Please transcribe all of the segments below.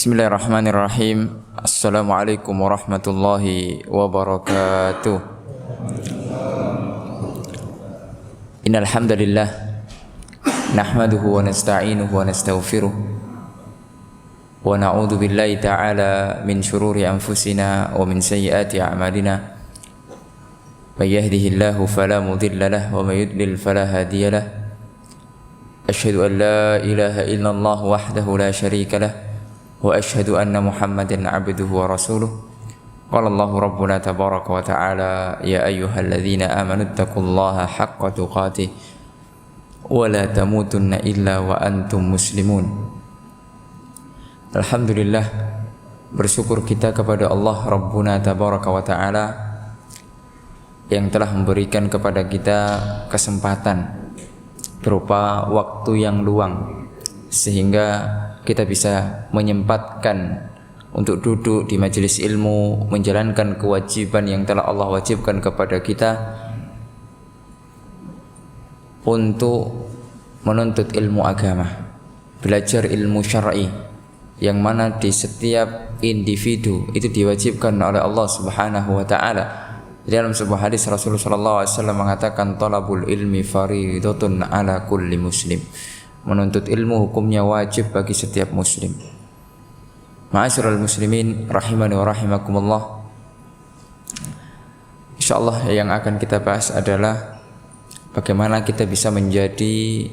Bismillahirrahmanirrahim. Assalamualaikum warahmatullahi wabarakatuh. Innal hamdalillah nahmaduhu wa nasta'inuhu wa nastaghfiruh wa na'udzu billahi ta'ala min shururi anfusina wa min sayyiati a'malina. May yahdihillahu fala mudilla lahu wa may yudlil fala hadiya lahu. Asyhadu an la ilaha illallah wahdahu la syarika lahu wa asyhadu anna Muhammadan 'abduhu wa rasuluh. Qala Allahu rabbuna tabaraka wa ta'ala ya ayyuhalladzina amanu taqullaha haqqa tuqatih wa la tamutunna illa wa antum muslimun. Alhamdulillah, bersyukur kita kepada Allah rabbuna tabaraka wa ta'ala yang telah memberikan kepada kita kesempatan berupa waktu yang luang sehingga kita bisa menyempatkan untuk duduk di majelis ilmu, menjalankan kewajiban yang telah Allah wajibkan kepada kita untuk menuntut ilmu agama, belajar ilmu syar'i yang mana di setiap individu itu diwajibkan oleh Allah Subhanahu wa taala. Dalam sebuah hadis Rasulullah sallallahu alaihi wasallam mengatakan talabul ilmi fariidatun ala kulli muslim. Menuntut ilmu hukumnya wajib bagi setiap muslim. Ma'asyiral muslimin rahimani wa rahimakumullah. Insyaallah yang akan kita bahas adalah bagaimana kita bisa menjadi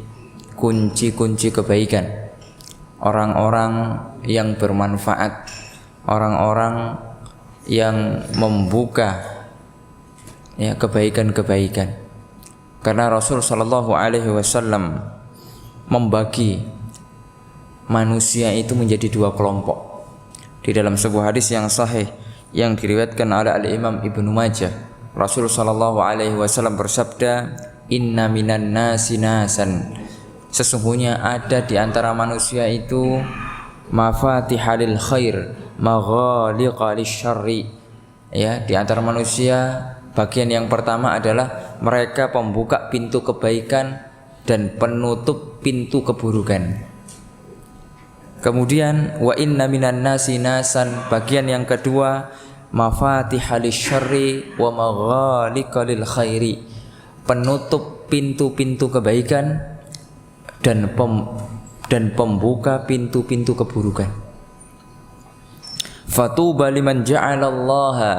kunci-kunci kebaikan, orang-orang yang bermanfaat, orang-orang yang membuka ya kebaikan-kebaikan. Karena Rasul sallallahu alaihi wasallam membagi manusia itu menjadi dua kelompok. Di dalam sebuah hadis yang sahih yang diriwayatkan oleh Al-Imam Ibnu Majah, Rasul sallallahu alaihi wasallam bersabda, "Inna minan nasi nasan." Sesungguhnya ada di antara manusia itu mafatihalil khair, maghaliqal syarri. Ya, di antara manusia bagian yang pertama adalah mereka pembuka pintu kebaikan dan penutup pintu keburukan. Kemudian wa inna minan nasi nasan, bagian yang kedua mafatihalis syarri wa maghaliqalil khairi, penutup pintu-pintu kebaikan dan pembuka pintu-pintu keburukan. Fatuba liman ja'alallahu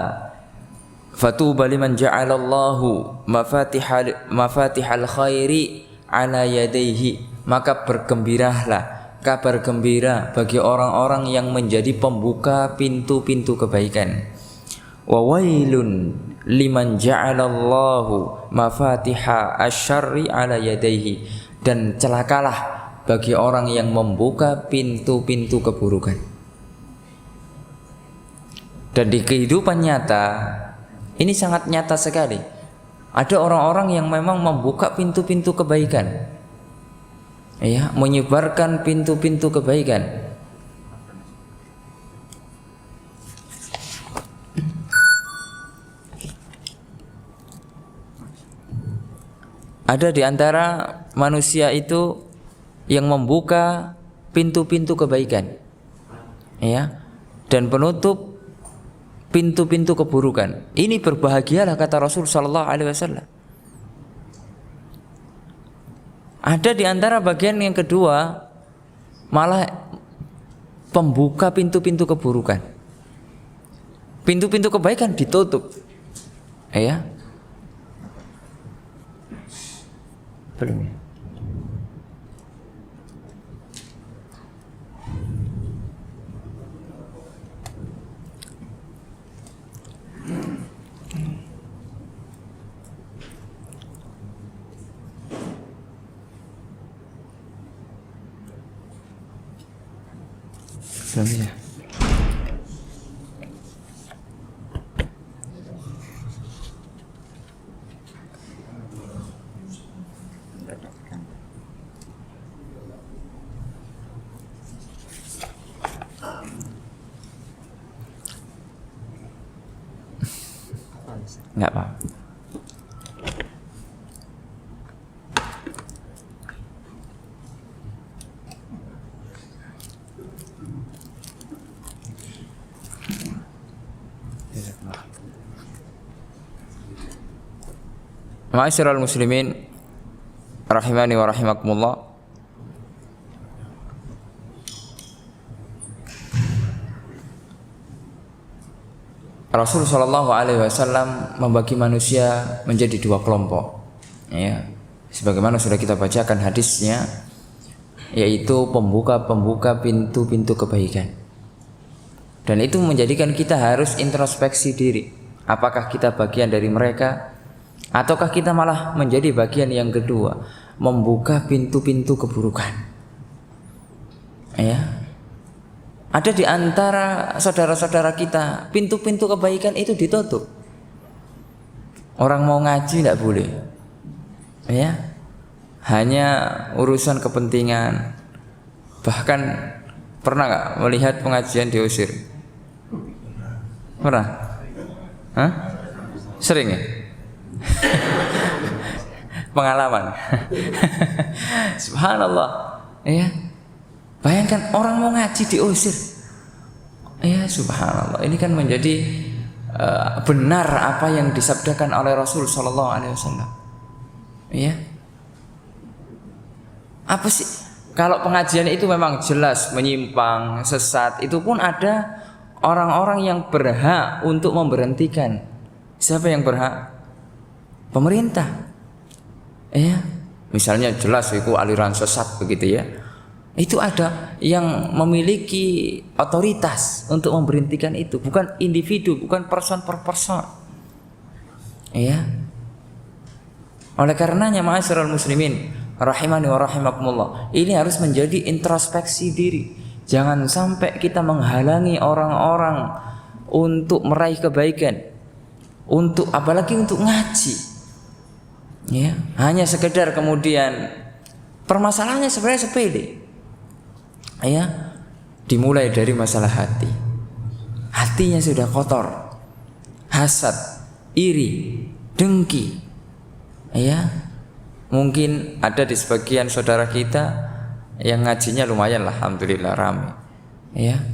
mafatihal khairi ala yadaihi, maka bergembiralah, kabar gembira bagi orang-orang yang menjadi pembuka pintu-pintu kebaikan. Wa wailun liman ja'alallahu mafatiha asyarri ala yadaihi, dan celakalah bagi orang yang membuka pintu-pintu keburukan. Dan di kehidupan nyata ini sangat nyata sekali. Ada orang-orang yang memang membuka pintu-pintu kebaikan, ya, menyebarkan pintu-pintu kebaikan. Ada di antara manusia itu yang membuka pintu-pintu kebaikan, ya, dan penutup pintu-pintu keburukan. Ini berbahagialah kata Rasul sallallahu alaihi wasallam. Ada di antara bagian yang kedua malah pembuka pintu-pintu keburukan. Pintu-pintu kebaikan ditutup. Ya. Belum ya? Belum ya? Enggak apa. Ma'asyiral muslimin rahimani wa rahimakumullah. Rasul sallallahu alaihi wasallam membagi manusia menjadi dua kelompok. Ya, sebagaimana sudah kita bacakan hadisnya, yaitu pembuka-pembuka pintu-pintu kebaikan. Dan itu menjadikan kita harus introspeksi diri. Apakah kita bagian dari mereka, ataukah kita malah menjadi bagian yang kedua, membuka pintu-pintu keburukan. Ya. Ada di antara saudara-saudara kita pintu-pintu kebaikan itu ditutup. Orang mau ngaji tidak boleh, ya, hanya urusan kepentingan. Bahkan pernah nggak melihat pengajian diusir? Pernah? Hah? Sering ya? Pengalaman. Subhanallah, ya. Bayangkan orang mau ngaji diusir. Ya subhanallah, ini kan menjadi benar apa yang disabdakan oleh Rasul sallallahu alaihi wasallam. Ya. Apa sih? Kalau pengajian itu memang jelas menyimpang, sesat, itu pun ada orang-orang yang berhak untuk memberhentikan. Siapa yang berhak? Pemerintah. Ya. Misalnya jelas itu aliran sesat begitu ya. Itu ada yang memiliki otoritas untuk memberhentikan itu, bukan individu, bukan person per person. Ya. Oleh karenanya ma'asyiral muslimin rahimani wa rahimakumullah, ini harus menjadi introspeksi diri. Jangan sampai kita menghalangi orang-orang untuk meraih kebaikan, untuk apalagi untuk ngaji. Ya, hanya sekedar kemudian permasalahannya sebenarnya sepele. Ya, dimulai dari masalah hati. Hatinya sudah kotor, hasad, iri, dengki. Ya, mungkin ada di sebagian saudara kita yang ngajinya lumayan lah, alhamdulillah ramai. Ya,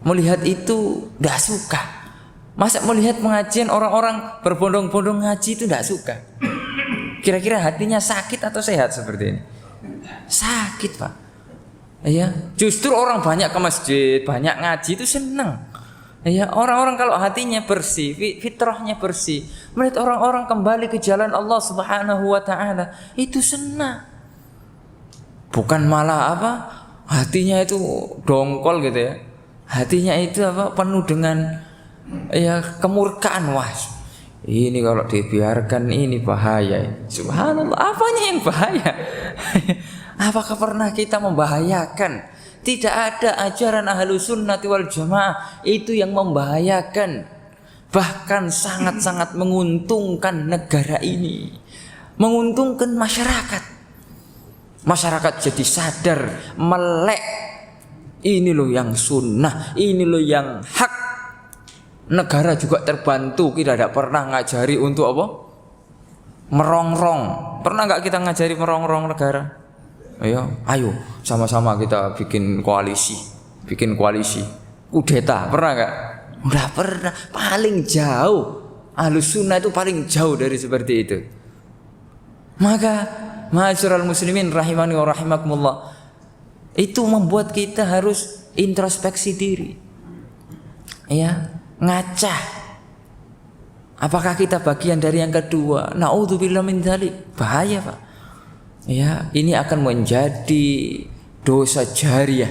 melihat itu tidak suka. Masa melihat pengajian orang-orang berbondong-bondong ngaji itu tidak suka? Kira-kira hatinya sakit atau sehat seperti ini? Sakit, Pak. Ya, justru orang banyak ke masjid, banyak ngaji itu senang. Ya, orang-orang kalau hatinya bersih, fitrahnya bersih, melihat orang-orang kembali ke jalan Allah Subhanahu wa taala, itu senang. Bukan malah apa? Hatinya itu dongkol gitu ya. Hatinya itu apa? Penuh dengan ya kemurkaan. Wah, ini kalau dibiarkan ini bahaya. Subhanallah, apanya yang bahaya? Apakah pernah kita membahayakan? Tidak ada ajaran Ahlus Sunnah wal Jamaah itu yang membahayakan. Bahkan sangat-sangat menguntungkan negara ini, menguntungkan masyarakat. Masyarakat jadi sadar, melek. Ini loh yang sunnah, ini loh yang hak. Negara juga terbantu. Kita tidak pernah ngajari untuk apa? Merongrong. Pernah nggak kita ngajari merongrong negara? Ayo sama-sama kita bikin koalisi, kudeta, pernah nggak? Udah pernah, paling jauh. Ahlus Sunnah itu paling jauh dari seperti itu. Maka ma'asyiral muslimin rahimani wa rahimakumullah, itu membuat kita harus introspeksi diri. Ya, ngaca. Apakah kita bagian dari yang kedua? Na'udzubillah min dzalik. Bahaya, Pak. Ya, ini akan menjadi dosa jariyah.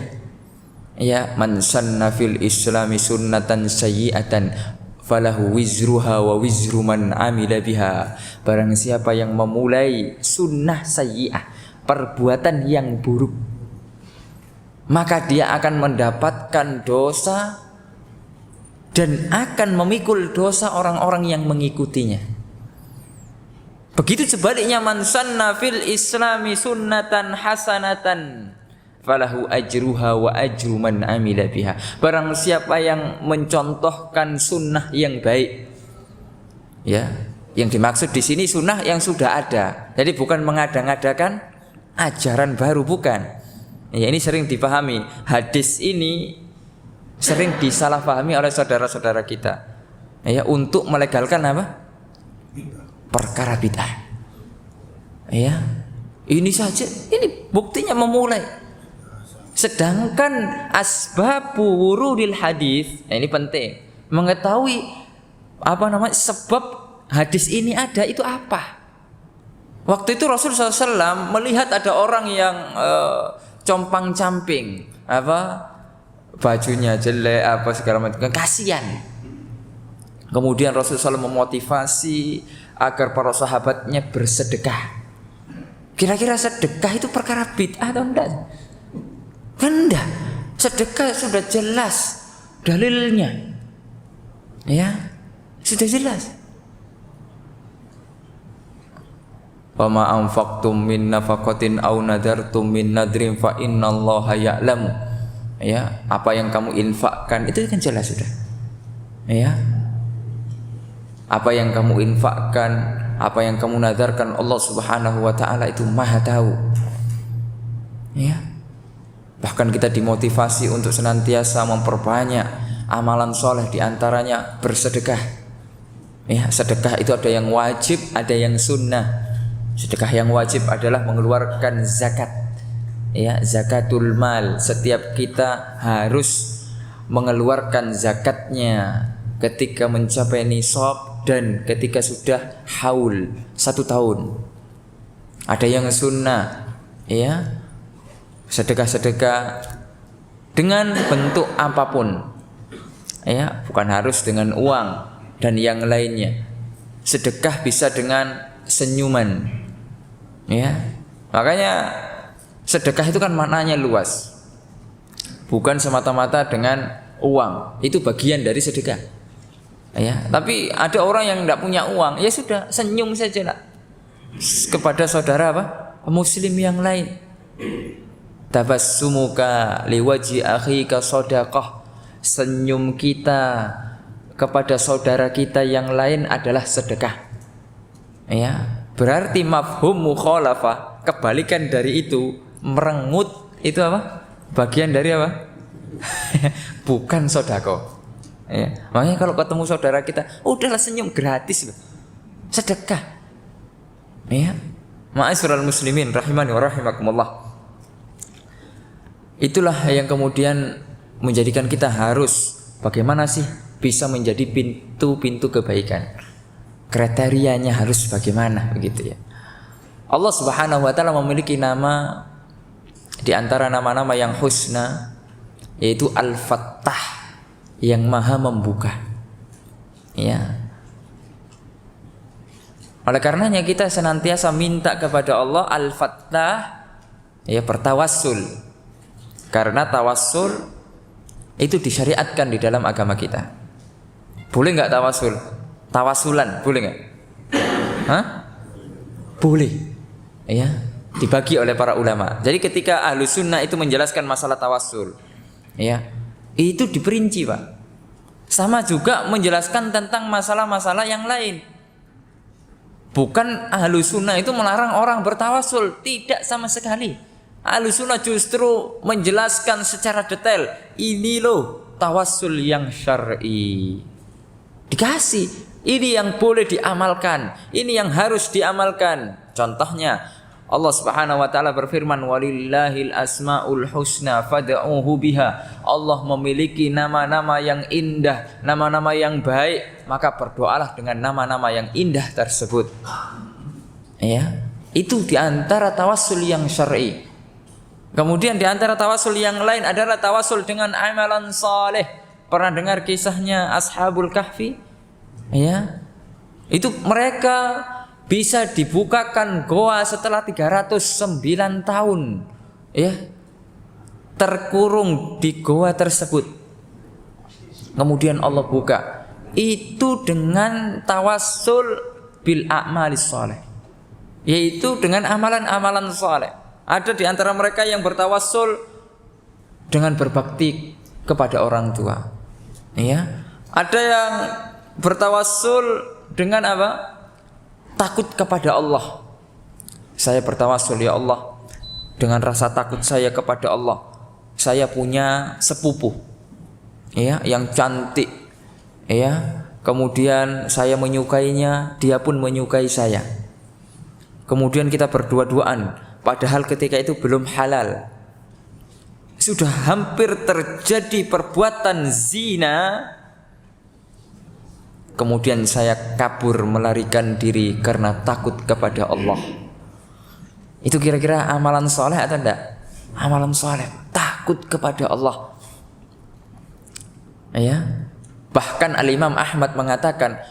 Ya, man sanna fil islami sunnatan sayyi'atan falahu wizruha wa wizru man amila biha. Barang siapa yang memulai sunnah sayyi'ah, perbuatan yang buruk, maka dia akan mendapatkan dosa dan akan memikul dosa orang-orang yang mengikutinya. Begitu sebaliknya, man sanna fil islami sunnatan hasanatan falahu ajruha wa ajru man amila biha. Barang siapa yang mencontohkan sunnah yang baik. Ya, yang dimaksud di sini sunnah yang sudah ada. Jadi bukan mengada-ngadakan ajaran baru, bukan. Ya, ini sering dipahami. Hadis ini sering disalahpahami oleh saudara-saudara kita. Ya, untuk melegalkan apa? perkara bid'ah. Ya. Ini saja, ini buktinya memulai. Sedangkan asbabu wurudil hadis, nah ini penting. Mengetahui sebab hadis ini ada itu apa? Waktu itu Rasulullah SAW melihat ada orang yang compang-camping, bajunya jelek, segala macam, kasihan. Kemudian Rasulullah SAW memotivasi agar para sahabatnya bersedekah. Kira-kira sedekah itu perkara bid'ah atau enggak? Enggak. Sedekah sudah jelas dalilnya. Ya, sudah jelas. Wa ma anfaqtum min nafaqatin aw nadartum min nadrin fa innallaha ya'lamu. Ya, apa yang kamu infakkan itu kan jelas sudah. Ya. Apa yang kamu infakkan, apa yang kamu nadarkan, Allah Subhanahu wa taala itu Maha tahu. Ya. Bahkan kita dimotivasi untuk senantiasa memperbanyak amalan soleh, di antaranya bersedekah. Ya, sedekah itu ada yang wajib, ada yang sunnah. Sedekah yang wajib adalah mengeluarkan zakat. Ya, zakatul mal. Setiap kita harus mengeluarkan zakatnya ketika mencapai nisab dan ketika sudah haul 1 tahun. Ada yang sunnah, ya, sedekah-sedekah dengan bentuk apapun, ya, bukan harus dengan uang dan yang lainnya. Sedekah bisa dengan senyuman, ya. Makanya sedekah itu kan maknanya luas, bukan semata-mata dengan uang. Itu bagian dari sedekah. Ya, tapi ada orang yang tidak punya uang, ya sudah, senyum saja lah kepada saudara muslim yang lain. Tabassumuka liwaji akhika shadaqah. Senyum kita kepada saudara kita yang lain adalah sedekah. Ya, berarti mafhum mukhalafah, kebalikan dari itu, merengut itu apa? Bagian dari apa? Bukan sedekah. Ya, makanya kalau ketemu saudara kita, udahlah senyum, gratis loh, sedekah. Ya, ma'asyiral muslimin rahimani wa rahimakumullah. Itulah yang kemudian menjadikan kita harus bagaimana sih bisa menjadi pintu-pintu kebaikan. Kriterianya harus bagaimana, begitu ya. Allah Subhanahu wa taala memiliki nama di antara nama-nama yang husna, yaitu Al-Fattah, yang maha membuka. Ya. Oleh karenanya kita senantiasa minta kepada Allah Al-Fattah, ya, bertawassul. Karena tawassul itu disyariatkan di dalam agama kita. Boleh enggak tawassul? Tawasulan, boleh enggak? Hah? Boleh. Ya, dibagi oleh para ulama. Jadi ketika Ahlus Sunnah itu menjelaskan masalah tawassul, ya, itu diperinci, Pak. Sama juga menjelaskan tentang masalah-masalah yang lain. Bukan Ahlus Sunnah itu melarang orang bertawassul, tidak sama sekali. Ahlus Sunnah justru menjelaskan secara detail, ini loh tawassul yang syar'i. Dikasih, ini yang boleh diamalkan, ini yang harus diamalkan. Contohnya Allah Subhanahu wa taala berfirman, walillahil asmaul husna fad'uhu biha. Allah memiliki nama-nama yang indah, nama-nama yang baik, maka berdoalah dengan nama-nama yang indah tersebut. Ya, itu di antara tawassul yang syar'i. Kemudian di antara tawassul yang lain adalah tawassul dengan amalan saleh. Pernah dengar kisahnya Ashabul Kahfi? Ya. Itu mereka bisa dibukakan goa setelah 309 tahun, ya, terkurung di goa tersebut. Kemudian Allah buka. Itu dengan tawassul bil a'malis shalih, yaitu dengan amalan-amalan saleh. Ada di antara mereka yang bertawassul dengan berbakti kepada orang tua. Ya. Ada yang bertawassul dengan apa? Takut kepada Allah. Saya bertawassul, ya Allah, dengan rasa takut saya kepada Allah, saya punya sepupu, ya, yang cantik, ya, kemudian saya menyukainya, dia pun menyukai saya. Kemudian kita berdua-duaan, padahal ketika itu belum halal. Sudah hampir terjadi perbuatan zina. Kemudian saya kabur melarikan diri karena takut kepada Allah. Itu kira-kira amalan soleh atau enggak? Amalan soleh, takut kepada Allah. Ya. Bahkan Al-Imam Ahmad mengatakan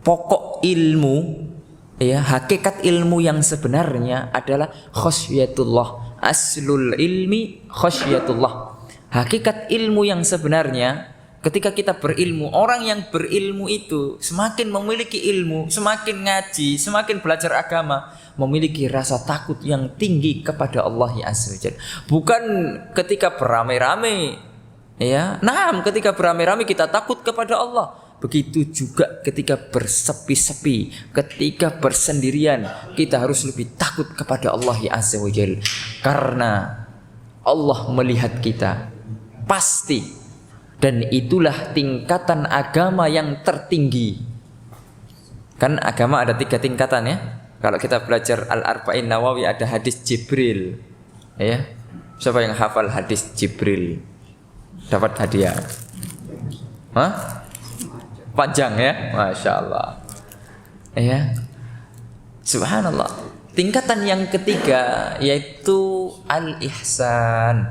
pokok ilmu, ya, hakikat ilmu yang sebenarnya adalah khasyatullah. Aslul ilmi khasyatullah. Hakikat ilmu yang sebenarnya ketika kita berilmu, orang yang berilmu itu semakin memiliki ilmu, semakin ngaji, semakin belajar agama, memiliki rasa takut yang tinggi kepada Allah Azza wa Jalla. Bukan ketika beramai-ramai. Ya, nah, ketika beramai-ramai kita takut kepada Allah. Begitu juga ketika bersepi-sepi, ketika bersendirian, kita harus lebih takut kepada Allah Azza wa Jalla. Karena Allah melihat kita pasti, dan itulah tingkatan agama yang tertinggi. Kan agama ada 3 tingkatan ya. Kalau kita belajar Al-Arba'in Nawawi ada hadis Jibril. Ya. Siapa yang hafal hadis Jibril? Dapat hadiah. Hah? Panjang ya, Masya Allah. Ya, Subhanallah. Tingkatan yang ketiga yaitu al-ihsan.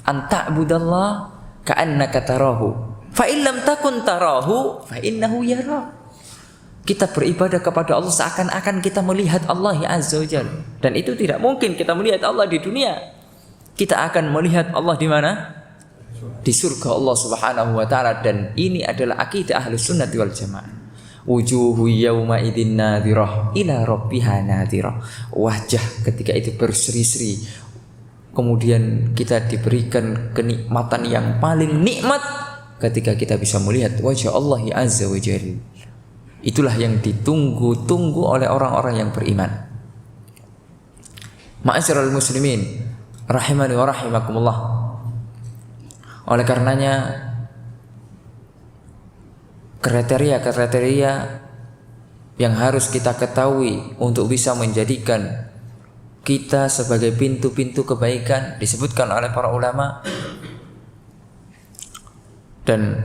Anta'budallah ka'annaka tarahu. Fa in lam takun tarahu fa innahu yara. Kita beribadah kepada Allah seakan-akan kita melihat Allah Azza wa Jalla. Dan itu tidak mungkin kita melihat Allah di dunia. Kita akan melihat Allah di mana? Di surga Allah Subhanahu wa taala, dan ini adalah akidah Ahlus Sunnah wal Jamaah. Wujuhu yauma idzin nadhirah ila rabbiha nadhirah. Wajah ketika itu berseri-seri. Kemudian kita diberikan kenikmatan yang paling nikmat ketika kita bisa melihat wajah Allah Azza wa Jalla. Itulah yang ditunggu-tunggu oleh orang-orang yang beriman. Ma'asyiral muslimin rahimani wa rahimakumullah. Oleh karenanya kriteria-kriteria yang harus kita ketahui untuk bisa menjadikan kita sebagai pintu-pintu kebaikan disebutkan oleh para ulama, dan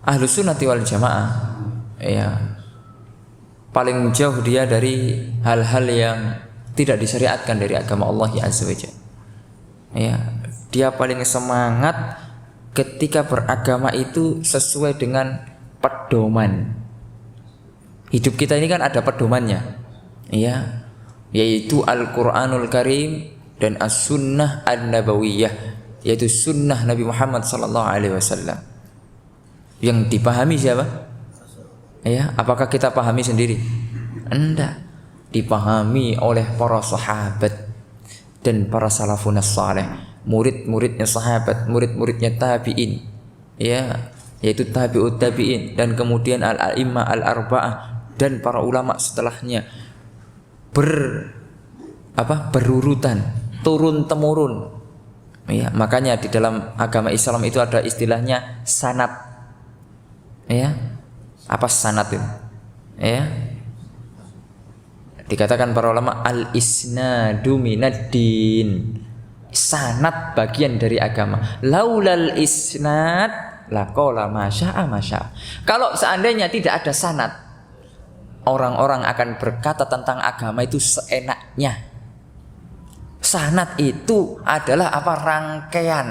Ahlus Sunnah wal Jamaah ya paling jauh dia dari hal-hal yang tidak disyariatkan dari agama Allah Azza wa Jalla. Ya, dia paling semangat ketika beragama itu sesuai dengan pedoman. Hidup kita ini kan ada pedomannya, ya, yaitu Al-Qur'anul Karim dan As-Sunnah An-Nabawiyah, yaitu Sunnah Nabi Muhammad sallallahu alaihi wasallam. Yang dipahami siapa? Ya, apakah kita pahami sendiri? Enggak. Dipahami oleh para sahabat dan para salafun saleh, murid-muridnya sahabat, murid-muridnya tabi'in, ya, yaitu tabi'ut tabi'in, dan kemudian al-a'immah al-arba'ah dan para ulama setelahnya berurutan, turun temurun. Ya, makanya di dalam agama Islam itu ada istilahnya sanad. Ya. Apa sanad itu? Ya. Dikatakan para ulama al-isnadu minad-din. Sanad bagian dari agama. Laulal isnad laqala masya'a masya'a. Kalau seandainya tidak ada sanad, orang-orang akan berkata tentang agama itu seenaknya. Sanad itu adalah apa? Rangkaian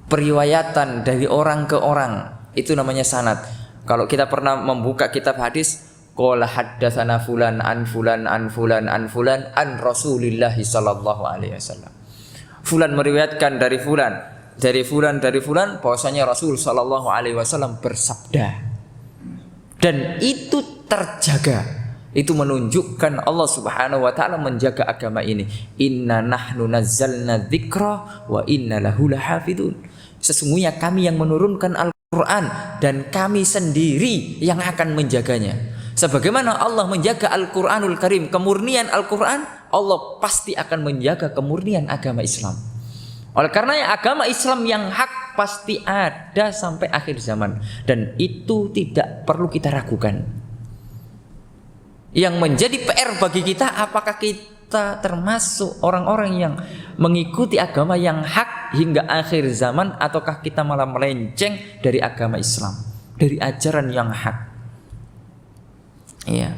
periwayatan dari orang ke orang. Itu namanya sanad. Kalau kita pernah membuka kitab hadis, qala haddatsana fulan an fulan an fulan an fulan an Rasulillah sallallahu alaihi wasallam. Fulan meriwayatkan dari fulan, dari fulan, dari fulan, bahwasanya Rasul sallallahu alaihi wasallam bersabda. Dan itu terjaga. Itu menunjukkan Allah Subhanahu wa taala menjaga agama ini. Inna nahnu nazzalna dzikra wa inna lahu lahafidun. Sesungguhnya kami yang menurunkan Al-Qur'an dan kami sendiri yang akan menjaganya. Sebagaimana Allah menjaga Al-Qur'anul Karim, kemurnian Al-Qur'an, Allah pasti akan menjaga kemurnian agama Islam. Oleh karena agama Islam yang hak pasti ada sampai akhir zaman, dan itu tidak perlu kita ragukan. Yang menjadi PR bagi kita, apakah kita termasuk orang-orang yang mengikuti agama yang hak hingga akhir zaman, ataukah kita malah melenceng dari agama Islam, dari ajaran yang hak. Iya,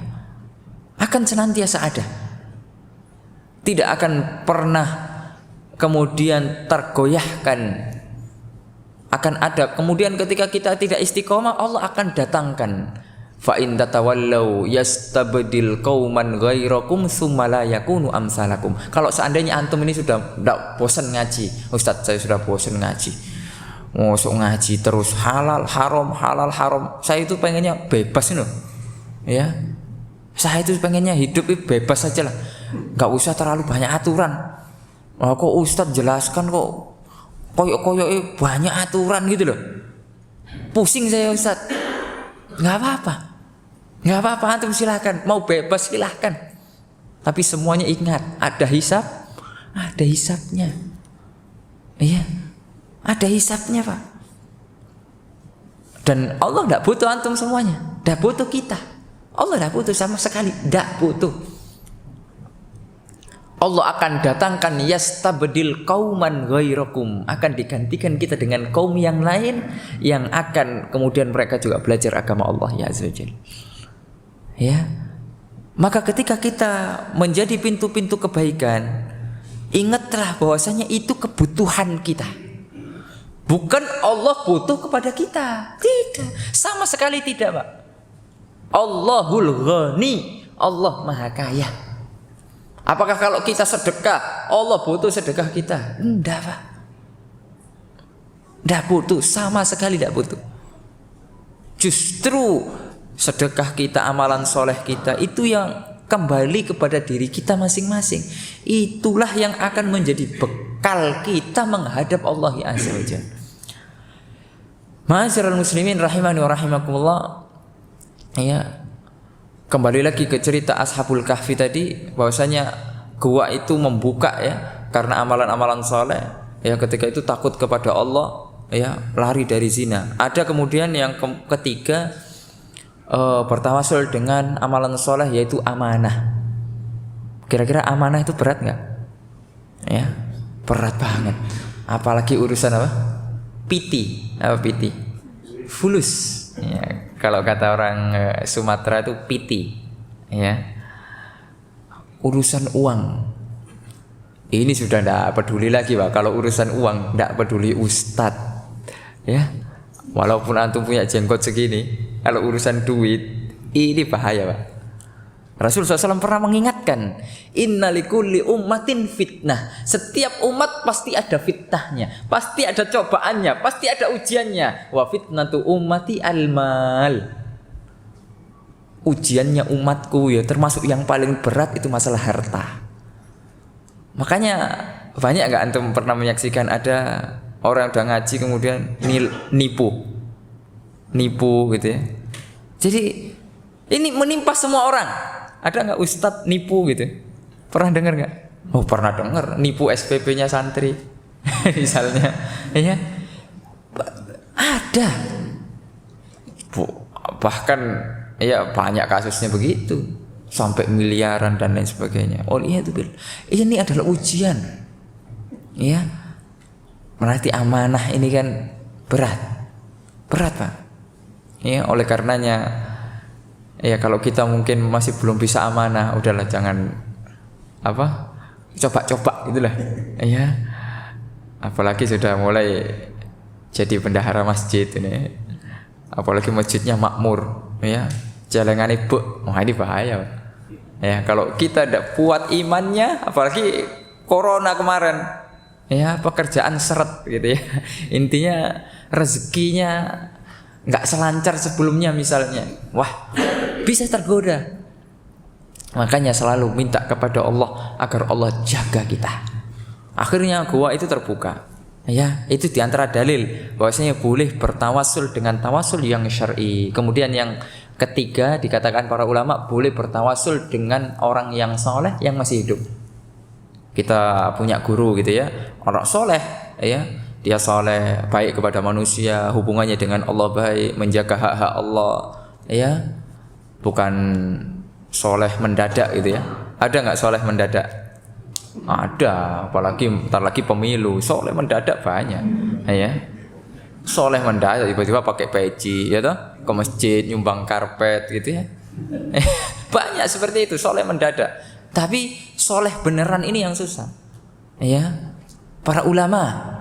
akan senantiasa ada, tidak akan pernah kemudian tergoyahkan. Akan ada kemudian ketika kita tidak istiqomah, Allah akan datangkan, fa in tatawallaw yastabdil qauman ghairakum tsumma la yakunu amsalakum. Kalau seandainya antum ini sudah tidak bosan ngaji, Ustaz saya sudah bosan ngaji, masuk ngaji terus halal haram, saya itu pengennya bebas ini, ya saya itu pengennya hidup bebas saja lah, nggak usah terlalu banyak aturan. Kok Ustaz jelaskan kok koyok banyak aturan gitu loh, pusing saya Ustaz. Nggak apa-apa, antum silahkan, mau bebas silahkan, tapi semuanya ingat ada hisabnya, iya, ada hisabnya Pak. Dan Allah tidak butuh antum semuanya, tidak butuh kita, Allah tidak butuh sama sekali, tidak butuh. Allah akan datangkan yastabdil qauman ghairakum, akan digantikan kita dengan kaum yang lain yang akan kemudian mereka juga belajar agama Allah ya azza wajalla. Ya. Maka ketika kita menjadi pintu-pintu kebaikan, ingatlah bahwasanya itu kebutuhan kita. Bukan Allah butuh kepada kita. Tidak, sama sekali tidak, Pak. Allahul Ghani, Allah Maha Kaya. Apakah kalau kita sedekah, Allah butuh sedekah kita? Enggak, Pak. Enggak butuh, sama sekali enggak butuh. Justru sedekah kita, amalan soleh kita, itu yang kembali kepada diri kita masing-masing. Itulah yang akan menjadi bekal kita menghadap Allah Azza wa Jalla. Ma'asyiral muslimin rahimani wa rahimakumullah. Ya. Kembali lagi ke cerita Ashabul Kahfi tadi, bahwasanya gua itu membuka ya karena amalan-amalan soleh. Ya, ketika itu takut kepada Allah, ya lari dari zina. Ada kemudian yang ketiga, bertawasul dengan amalan soleh, yaitu amanah. Kira-kira amanah itu berat nggak? Ya, berat banget. Apalagi urusan apa? Piti, apa piti? Fulus. Ya, kalau kata orang Sumatera itu piti, ya. Urusan uang. Ini sudah tidak peduli lagi, Pak. Kalau urusan uang tidak peduli ustadz, ya. Walaupun antum punya jenggot segini, kalau urusan duit ini bahaya, Pak. Rasulullah SAW pernah mengingatkan, innalikulli ummatin fitnah. Setiap umat pasti ada fitnahnya, pasti ada cobaannya, pasti ada ujiannya. Wa fitnatu ummati al-mal. Ujiannya umatku ya, termasuk yang paling berat itu masalah harta. Makanya banyak gak antum pernah menyaksikan ada orang yang udah ngaji kemudian nipu gitu ya. Jadi ini menimpa semua orang. Ada nggak ustadz nipu gitu? Pernah dengar nggak? Oh pernah dengar, nipu SPP-nya santri, misalnya, ya ada. Bahkan ya banyak kasusnya begitu, sampai miliaran dan lain sebagainya. Oh iya itu, ini adalah ujian, ya. Berarti amanah ini kan berat Pak. Ya, oleh karenanya. Ya kalau kita mungkin masih belum bisa amanah, udahlah jangan coba-coba gitulah. Ya. Apalagi sudah mulai jadi bendahara masjid ini. Apalagi masjidnya makmur, ya. Jalangane buk, wah ini bahaya. Ya, kalau kita tidak kuat imannya, apalagi corona kemarin, ya pekerjaan seret gitu ya. Intinya rezekinya nggak selancar sebelumnya misalnya, wah bisa tergoda. Makanya selalu minta kepada Allah agar Allah jaga kita. Akhirnya gua itu terbuka. Ya, itu diantara dalil bahwasanya boleh bertawasul dengan tawasul yang syar'i. Kemudian yang ketiga dikatakan para ulama boleh bertawasul dengan orang yang soleh yang masih hidup. Kita punya guru gitu ya, orang soleh ya. Dia soleh, baik kepada manusia, hubungannya dengan Allah baik, menjaga hak-hak Allah, ya. Bukan soleh mendadak gitu ya. Ada nggak soleh mendadak? Ada, apalagi bentar lagi pemilu, soleh mendadak banyak, ya. Soleh mendadak tiba-tiba pakai peci, ya toh, ke masjid nyumbang karpet gitu ya. Banyak seperti itu, soleh mendadak. Tapi soleh beneran ini yang susah, ya. Para ulama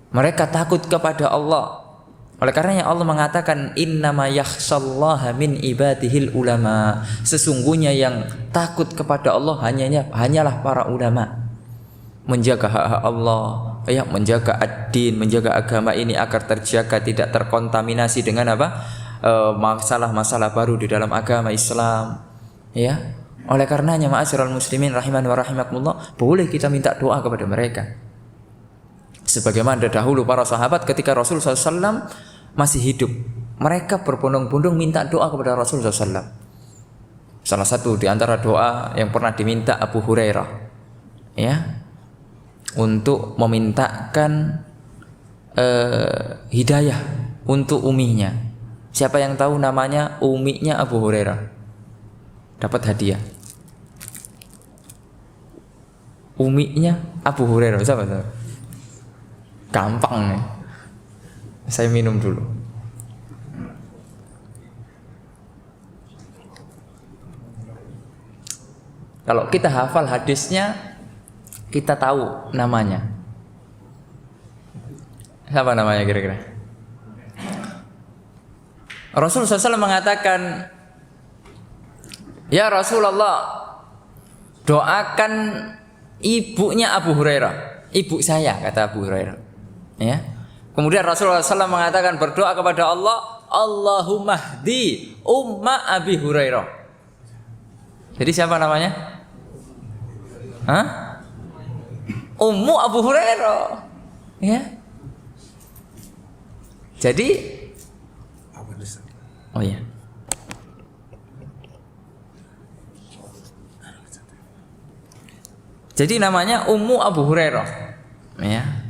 mereka takut kepada Allah. Oleh karenanya Allah mengatakan innama yakhshallaha min ibadihil ulama. Sesungguhnya yang takut kepada Allah hanyalah para ulama. Menjaga hak-hak Allah, ya, menjaga ad-din, menjaga agama ini agar terjaga tidak terkontaminasi dengan apa? Masalah-masalah baru di dalam agama Islam, ya. Oleh karenanya ma'asyiral muslimin rahiman wa rahimakumullah, boleh kita minta doa kepada mereka. Sebagaimana dahulu para sahabat ketika Rasul SAW masih hidup, mereka berbondong-bondong minta doa kepada Rasul SAW. Salah satu di antara doa yang pernah diminta Abu Hurairah, ya, untuk memintakan hidayah untuk uminya. Siapa yang tahu namanya uminya Abu Hurairah? Dapat hadiah. Uminya Abu Hurairah, siapa tahu? Gampang nih. Saya minum dulu. Kalau kita hafal hadisnya, kita tahu namanya. Siapa namanya kira-kira? Rasulullah SAW mengatakan, ya Rasulullah, doakan ibunya Abu Hurairah. Ibu saya, kata Abu Hurairah. Ya. Kemudian Rasulullah SAW mengatakan, berdoa kepada Allah, Allahumma hdi umma Abi Hurairah. Jadi siapa namanya? Hah? Ummu Abu Hurairah. Ya. Jadi, oh ya. Jadi namanya Ummu Abu Hurairah. Ya.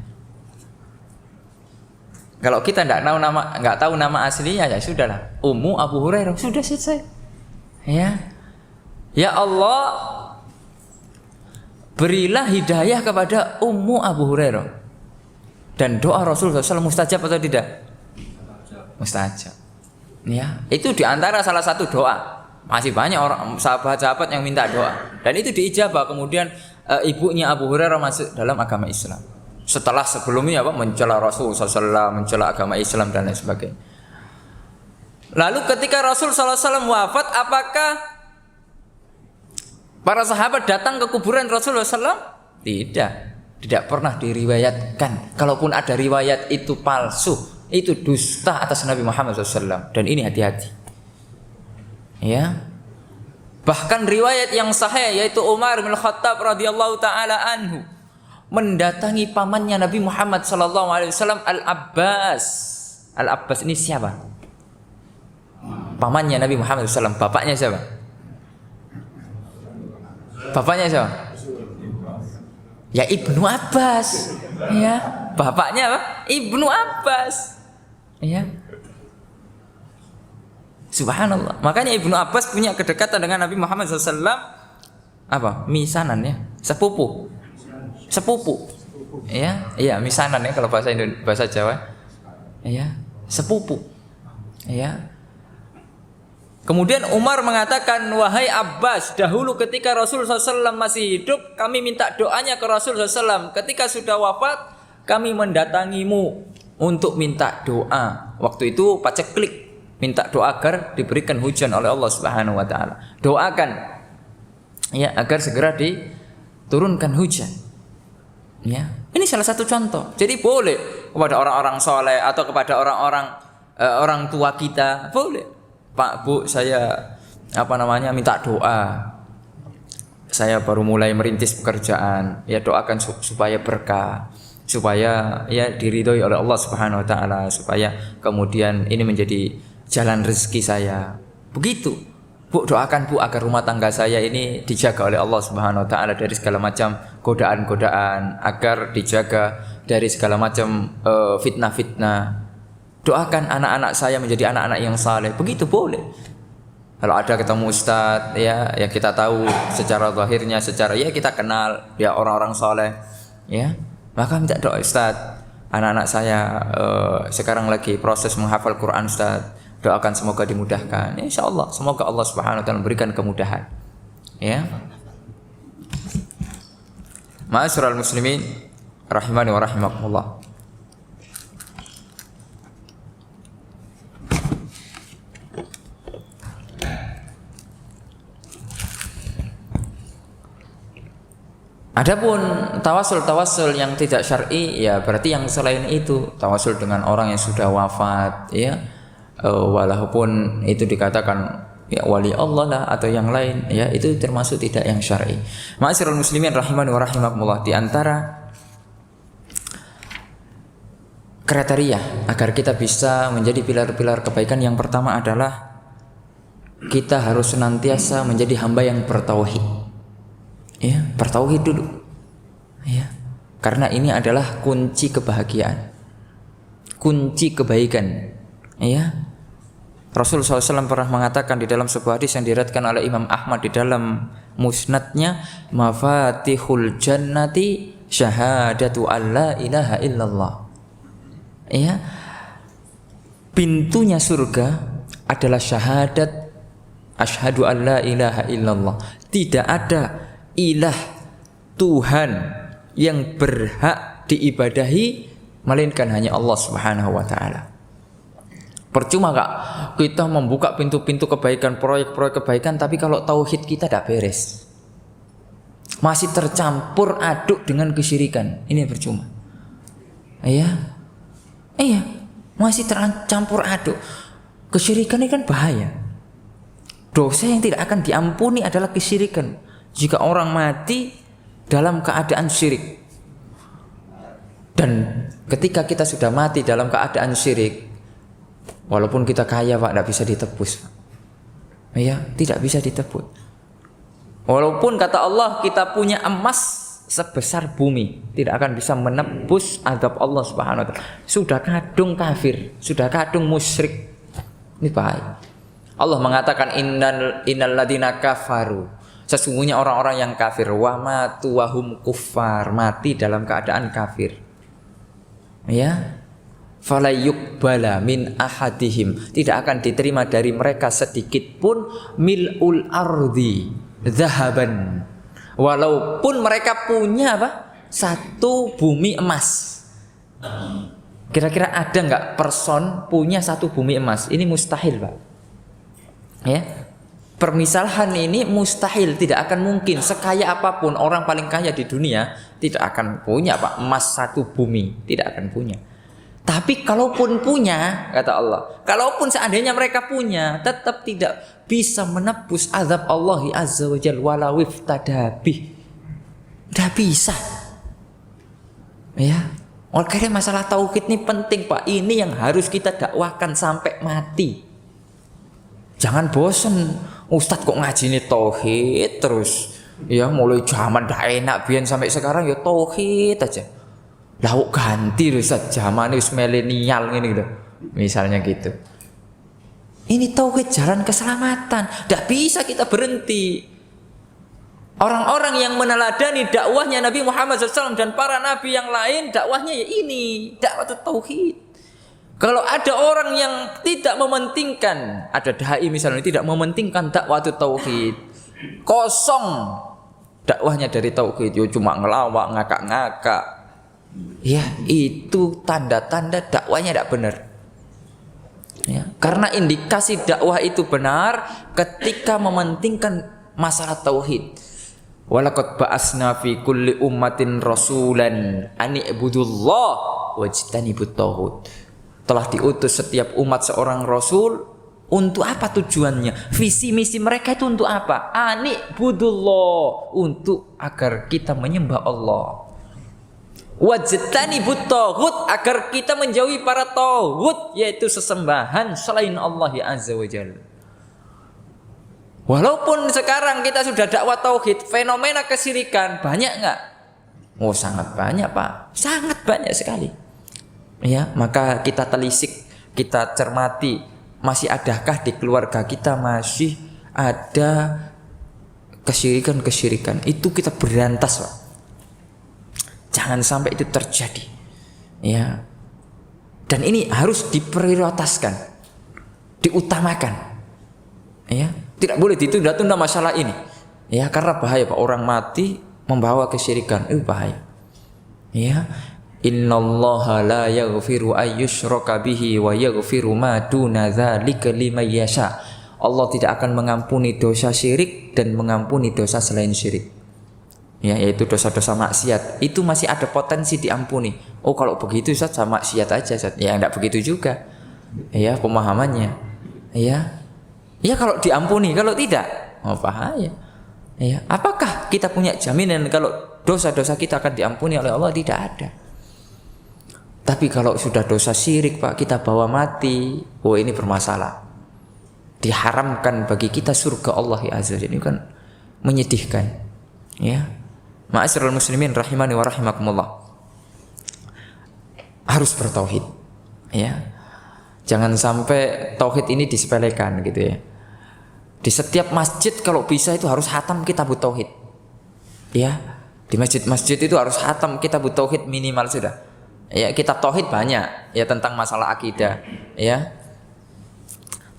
Kalau kita nggak tahu nama aslinya, ya sudahlah, Ummu Abu Hurairah, sudah selesai. Ya. Ya Allah, berilah hidayah kepada Ummu Abu Hurairah. Dan doa Rasulullah SAW mustajab atau tidak? Mustajab. Ya, itu diantara salah satu doa. Masih banyak orang sahabat-sahabat yang minta doa, dan itu diijabah. Kemudian ibunya Abu Hurairah masuk dalam agama Islam. Setelah sebelumnya mencela Rasul SAW, mencela agama Islam dan lain sebagainya. Lalu ketika Rasul SAW wafat, apakah para sahabat datang ke kuburan Rasulullah SAW? Tidak pernah diriwayatkan. Kalaupun ada riwayat itu palsu, itu dusta atas Nabi Muhammad SAW. Dan ini hati-hati. Ya. Bahkan riwayat yang sahih yaitu Umar bin Khattab radhiyallahu taala anhu mendatangi pamannya Nabi Muhammad sallallahu alaihi wasallam Al-Abbas. Al-Abbas ini siapa? Pamannya Nabi Muhammad SAW. Bapaknya siapa? Bapaknya siapa? Ya Ibnu Abbas. Ya, bapaknya apa? Ibnu Abbas. Ya. Subhanallah. Makanya Ibnu Abbas punya kedekatan dengan Nabi Muhammad SAW. Apa? Misanan ya, sepupu. Ya, iya misanan ya kalau bahasa Jawa. Ya, sepupu. Ya. Kemudian Umar mengatakan, wahai Abbas, dahulu ketika Rasulullah SAW masih hidup, kami minta doanya ke Rasulullah SAW. Ketika sudah wafat, kami mendatangimu untuk minta doa. Waktu itu paceklik, minta doa agar diberikan hujan oleh Allah Subhanahu wa taala. Doakan ya agar segera diturunkan hujan. Ya, ini salah satu contoh. Jadi boleh kepada orang-orang soleh atau kepada orang tua kita, boleh. Pak, Bu, saya minta doa. Saya baru mulai merintis pekerjaan. Ya doakan supaya berkah, supaya ya diridhoi oleh Allah Subhanahu wa taala, supaya kemudian ini menjadi jalan rezeki saya. Begitu. Bu, doakan Bu agar rumah tangga saya ini dijaga oleh Allah Subhanahu wa taala dari segala macam godaan-godaan, agar dijaga dari segala macam fitnah-fitnah. Doakan anak-anak saya menjadi anak-anak yang saleh. Begitu boleh. Kalau ada ketemu ustaz ya, yang kita tahu secara zahirnya, secara ya kita kenal ya orang-orang saleh ya, maka minta doa, ustaz, anak-anak saya sekarang lagi proses menghafal Quran ustaz, doakan semoga dimudahkan. Insya Allah, semoga Allah Subhanahu wa taala memberikan kemudahan. Ya. Ma'asyiral muslimin rahimani wa rahimakumullah. Adapun tawasul yang tidak syar'i ya berarti yang selain itu, tawasul dengan orang yang sudah wafat ya, walaupun itu dikatakan ya wali Allah lah atau yang lain ya, itu termasuk tidak yang syar'i. Ma'asyiral muslimin rahimani wa rahimakumullah, di antara kriteria agar kita bisa menjadi pilar-pilar kebaikan yang pertama adalah kita harus senantiasa menjadi hamba yang bertauhid. Ya, bertauhid dulu. Ya. Karena ini adalah kunci kebahagiaan. Kunci kebaikan. Ya. Rasul SAW pernah mengatakan di dalam sebuah hadis yang diriwayatkan oleh Imam Ahmad di dalam musnadnya, mafatihul jannati syahadatu alla ilaha illallah. Ya. Pintunya surga adalah syahadat asyhadu alla ilaha illallah. Tidak ada ilah Tuhan yang berhak diibadahi melainkan hanya Allah Subhanahu wa taala. Percuma Kak kita membuka pintu-pintu kebaikan, proyek-proyek kebaikan, tapi kalau tauhid kita tidak beres, masih tercampur aduk dengan kesyirikan, ini percuma. Iya, masih tercampur aduk. Kesyirikan ini kan bahaya. Dosa yang tidak akan diampuni adalah kesyirikan. Jika orang mati dalam keadaan syirik, dan ketika kita sudah mati dalam keadaan syirik, walaupun kita kaya Pak, tidak bisa ditebus. Ya, tidak bisa ditebus. Walaupun kata Allah kita punya emas sebesar bumi, tidak akan bisa menebus azab Allah Subhanahu wa taala. Sudah kadung kafir, sudah kadung musyrik. Ini bahaya. Allah mengatakan innal ladina kafaru, sesungguhnya orang-orang yang kafir, wa matu wa hum kuffar, mati dalam keadaan kafir. Ya. Fala yuqbala min ahadihim, tidak akan diterima dari mereka sedikit pun mil'ul ardi zahaban. Walaupun mereka punya apa? Satu bumi emas. Kira-kira ada enggak person punya satu bumi emas? Ini mustahil, Pak. Ya. Permisalahan ini mustahil, tidak akan mungkin. Sekaya apapun orang paling kaya di dunia tidak akan punya Pak emas satu bumi, tidak akan punya. Tapi kalaupun punya, kata Allah, kalaupun seandainya mereka punya, tetap tidak bisa menebus azab Allah Azza wa Jalla walau iftadabih. Tidak bisa. Ya. Oleh karena masalah tauhid ini penting Pak. Ini yang harus kita dakwahkan sampai mati. Jangan bosan, Ustadz kok ngajini tauhid terus. Ya mulai zaman dah enak biyen sampai sekarang ya tauhid aja. Lah kok ganti lho Ustadz, zaman wis milenial ngene gitu. Misalnya gitu. Ini tauhid jalan keselamatan. Tidak bisa kita berhenti. Orang-orang yang meneladani dakwahnya Nabi Muhammad SAW dan para nabi yang lain, dakwahnya ya ini, dakwah tauhid. Kalau ada orang yang tidak mementingkan, ada dai misalnya tidak mementingkan dakwah tauhid, kosong dakwahnya dari tauhid, yo cuma ngelawak, ngakak-ngakak. Ya, itu tanda-tanda dakwahnya tidak benar. Ya, karena indikasi dakwah itu benar ketika mementingkan masalah tauhid. Walaqad ba'asna fi kulli ummatin rasulan an i'budullah wajtanibut tauhid. Telah diutus setiap umat seorang rasul. Untuk apa tujuannya? Visi misi mereka itu untuk apa? Ani budullah, untuk agar kita menyembah Allah. Wajtanibut taghut, agar kita menjauhi para taghut, yaitu sesembahan selain Allah Azza wa Jalla. Walaupun sekarang kita sudah dakwah tauhid, fenomena kesyirikan banyak nggak? Oh sangat banyak Pak, sangat banyak sekali. Ya, maka kita telisik, kita cermati, masih adakah di keluarga kita masih ada kesyirikan-kesyirikan? Itu kita berantas Pak. Jangan sampai itu terjadi. Ya. Dan ini harus diprioritaskan, diutamakan. Ya, tidak boleh ditunda-tunda masalah ini. Ya, karena bahaya Pak, orang mati membawa kesyirikan, itu bahaya. Ya. Innallaha la yaghfiru ayyushraka bihi wa yaghfiru ma duna dzalika liman yasha. Allah tidak akan mengampuni dosa syirik dan mengampuni dosa selain syirik. Ya, yaitu dosa-dosa maksiat. Itu masih ada potensi diampuni. Oh, kalau begitu Ustaz sama maksiat aja Ustaz. Ya, enggak begitu juga. Ya, pemahamannya. Ya. Ya kalau diampuni, kalau tidak, oh bahaya. Ya, apakah kita punya jaminan kalau dosa-dosa kita akan diampuni oleh Allah? Tidak ada. Tapi kalau sudah dosa syirik Pak, kita bawa mati, oh ini bermasalah. Diharamkan bagi kita surga Allah ya azza. Ini kan menyedihkan. Ya. Ma'asyiral muslimin rahimani wa rahimakumullah. Harus bertauhid. Ya. Jangan sampai tauhid ini disepelekan gitu ya. Di setiap masjid kalau bisa itu harus khatam kitabut tauhid. Ya. Di masjid-masjid itu harus khatam kitabut tauhid minimal sudah. Ya, kitab tauhid banyak ya tentang masalah akidah, ya.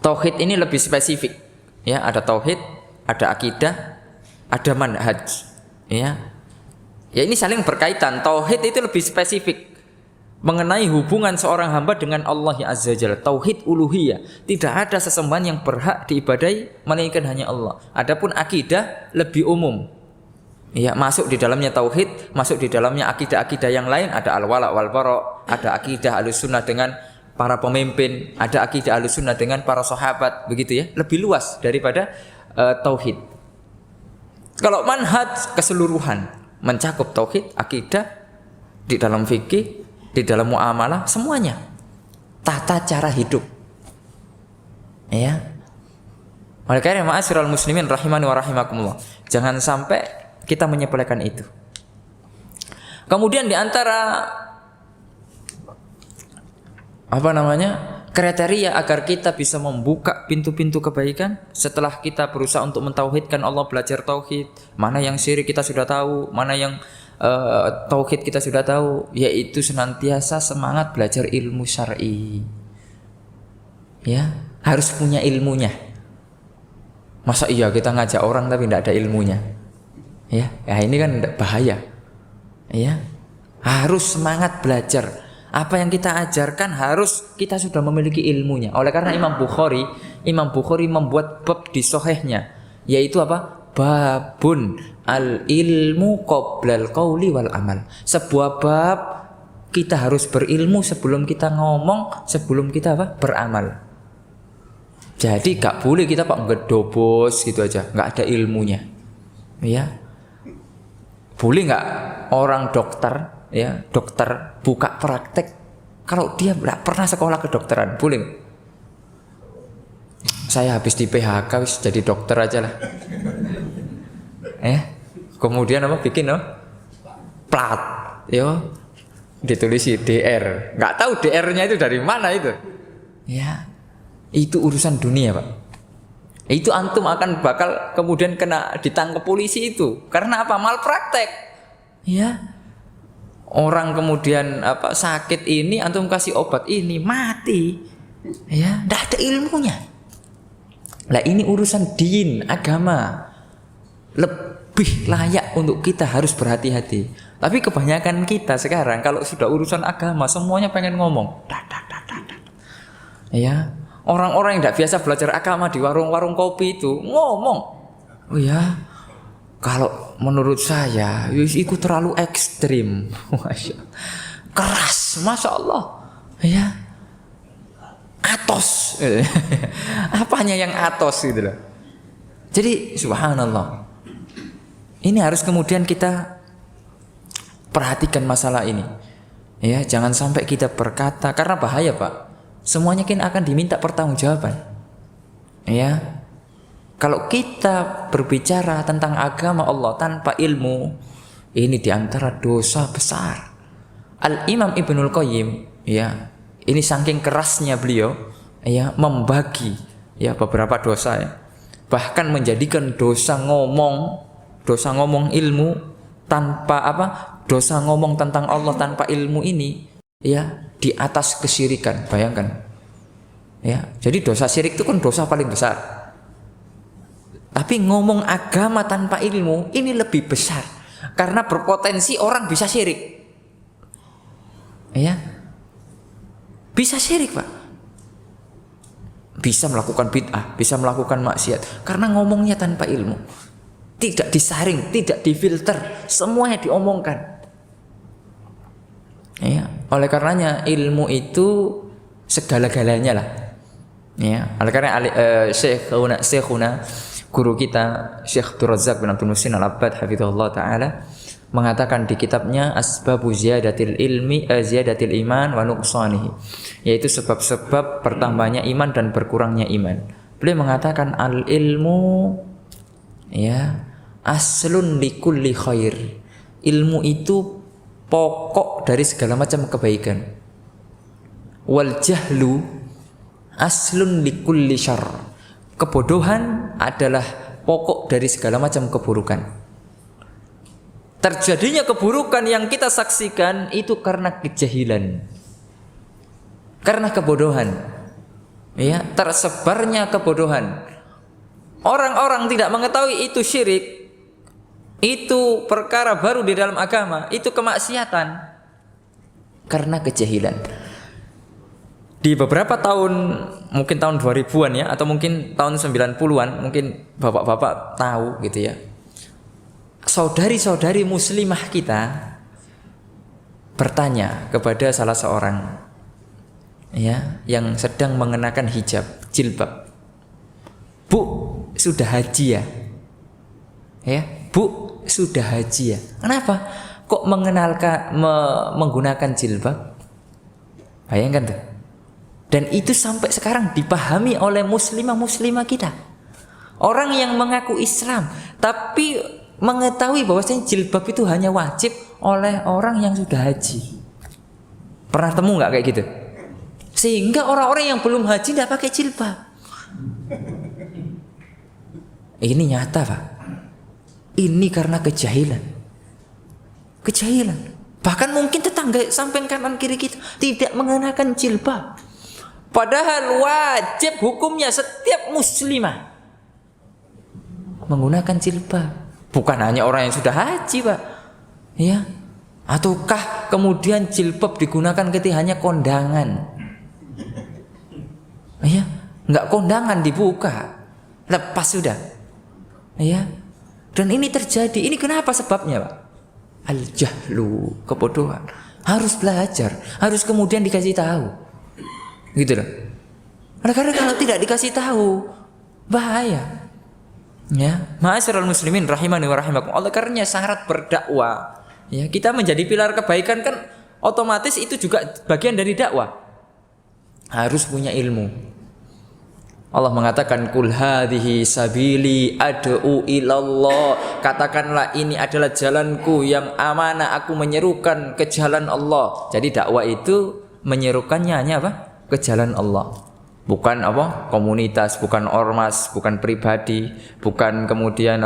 Tauhid ini lebih spesifik. Ya, ada tauhid, ada akidah, ada manhaj, ya. Ya ini saling berkaitan. Tauhid itu lebih spesifik mengenai hubungan seorang hamba dengan Allah Azza wa Jalla. Tauhid uluhiyah, tidak ada sesembahan yang berhak diibadahi melainkan hanya Allah. Adapun akidah lebih umum. Ya, masuk di dalamnya tauhid, masuk di dalamnya akidah-akidah yang lain, ada al-wala wal bara, ada akidah Ahlussunnah dengan para pemimpin, ada akidah Ahlussunnah dengan para sahabat, begitu ya. Lebih luas daripada tauhid. Kalau manhaj keseluruhan mencakup tauhid, akidah, di dalam fikih, di dalam muamalah, semuanya. Tata cara hidup. Ya. Oleh karena ma'asyiral muslimin rahimani wa rahimakumullah. Jangan sampai kita menyepelekan itu. Kemudian di antara kriteria agar kita bisa membuka pintu-pintu kebaikan setelah kita berusaha untuk mentauhidkan Allah, belajar tauhid, mana yang syirik kita sudah tahu, mana yang tauhid kita sudah tahu, yaitu senantiasa semangat belajar ilmu syar'i. Ya, harus punya ilmunya. Masa iya kita ngajak orang tapi tidak ada ilmunya? Ya, ini kan bahaya. Ya, harus semangat belajar. Apa yang kita ajarkan harus kita sudah memiliki ilmunya. Oleh karena Imam Bukhari membuat bab di sahihnya, yaitu apa? Babun al ilmu qoblal qauli wal amal. Sebuah bab kita harus berilmu sebelum kita ngomong, sebelum kita beramal. Jadi gak boleh kita ngedobos gitu aja, gak ada ilmunya. Ya. Boleh nggak orang dokter buka praktek kalau dia nggak pernah sekolah kedokteran? Boleh? Saya habis di PHK wis jadi dokter aja lah. Kemudian bikin plat, ditulis DR. Nggak tahu DR-nya itu dari mana itu. Ya, itu urusan dunia Pak. Itu antum akan bakal kemudian kena ditangkap polisi itu. Karena apa? Malpraktek. Ya. Orang kemudian sakit ini antum kasih obat ini mati. Ya, enggak ada ilmunya. Lah ini urusan din, agama. Lebih layak untuk kita harus berhati-hati. Tapi kebanyakan kita sekarang kalau sudah urusan agama semuanya pengen ngomong. Ya. Orang-orang yang tidak biasa belajar agama di warung-warung kopi itu ngomong, oh ya, kalau menurut saya itu terlalu ekstrim, keras, masya Allah, ya, atos, apanya yang atos gitu loh. Jadi subhanallah, ini harus kemudian kita perhatikan masalah ini, ya, jangan sampai kita berkata karena bahaya Pak. Semuanya kan akan diminta pertanggungjawaban. Ya. Kalau kita berbicara tentang agama Allah tanpa ilmu, ini diantara dosa besar. Al-Imam Ibnul Qayyim, ya, ini saking kerasnya beliau, ya, membagi, ya, beberapa dosa, ya, bahkan menjadikan dosa ngomong ilmu tanpa dosa ngomong tentang Allah tanpa ilmu ini, ya, di atas kesyirikan. Bayangkan, ya, jadi dosa syirik itu kan dosa paling besar. Tapi ngomong agama tanpa ilmu ini lebih besar, karena berpotensi orang bisa syirik. Ya, bisa syirik, Pak. Bisa melakukan bid'ah, bisa melakukan maksiat, karena ngomongnya tanpa ilmu. Tidak disaring, tidak difilter, semuanya diomongkan. Ya, oleh karenanya ilmu itu segala-galanya lah. Ya, oleh karena Syekhuna guru kita Syekh Abdul Razak bin Abdul Muhsin Al-Abbad hafizahullah taala mengatakan di kitabnya Asbabu Ziyadatil Ilmi Ziyadatil Iman wa Nuqsanihi, yaitu sebab-sebab bertambahnya iman dan berkurangnya iman. Beliau mengatakan al ilmu, ya, aslun likulli khair. Ilmu itu pokok dari segala macam kebaikan. Wal jahlu aslun likulli syarr. Kebodohan adalah pokok dari segala macam keburukan. Terjadinya keburukan yang kita saksikan itu karena kejahilan, karena kebodohan, ya, tersebarnya kebodohan. Orang-orang tidak mengetahui itu syirik, itu perkara baru di dalam agama, itu kemaksiatan, karena kejahilan. Di beberapa tahun, mungkin tahun 2000-an, ya, atau mungkin tahun 90-an, mungkin bapak-bapak tahu gitu, ya, saudari-saudari muslimah kita bertanya kepada salah seorang, ya, yang sedang mengenakan hijab, jilbab. Bu, sudah haji ya? Ya, Bu, sudah haji ya? Kenapa? Kok menggunakan jilbab? Bayangkan tuh. Dan itu sampai sekarang dipahami oleh muslimah-muslimah kita. Orang yang mengaku Islam tapi mengetahui bahwasanya jilbab itu hanya wajib oleh orang yang sudah haji. Pernah temu nggak kayak gitu? Sehingga orang-orang yang belum haji tidak pakai jilbab. Ini nyata, Pak. Ini karena kejahilan. Kejahilan. Bahkan mungkin tetangga samping kanan kiri kita tidak mengenakan jilbab. Padahal wajib hukumnya setiap muslimah menggunakan jilbab. Bukan hanya orang yang sudah haji, Pak, ya, ataukah kemudian jilbab digunakan ketika hanya kondangan, ya, nggak kondangan dibuka, lepas sudah, ya. Dan ini terjadi. Ini kenapa sebabnya, Pak? Al-jahlu, kebodohan. Harus belajar, harus kemudian dikasih tahu, gitu loh. Karena kalau tidak dikasih tahu, bahaya. Ya, ma'asyiral muslimin rahimani wa rahimakum. Oleh karenanya syarat berdakwah, ya, kita menjadi pilar kebaikan kan otomatis itu juga bagian dari dakwah. Harus punya ilmu. Allah mengatakan kul hadhihi sabili ad'u ilallah. Katakanlah ini adalah jalanku yang amanah, aku menyerukan ke jalan Allah. Jadi dakwah itu menyerukannya hanya apa? Ke jalan Allah. Bukan komunitas, bukan ormas, bukan pribadi, bukan kemudian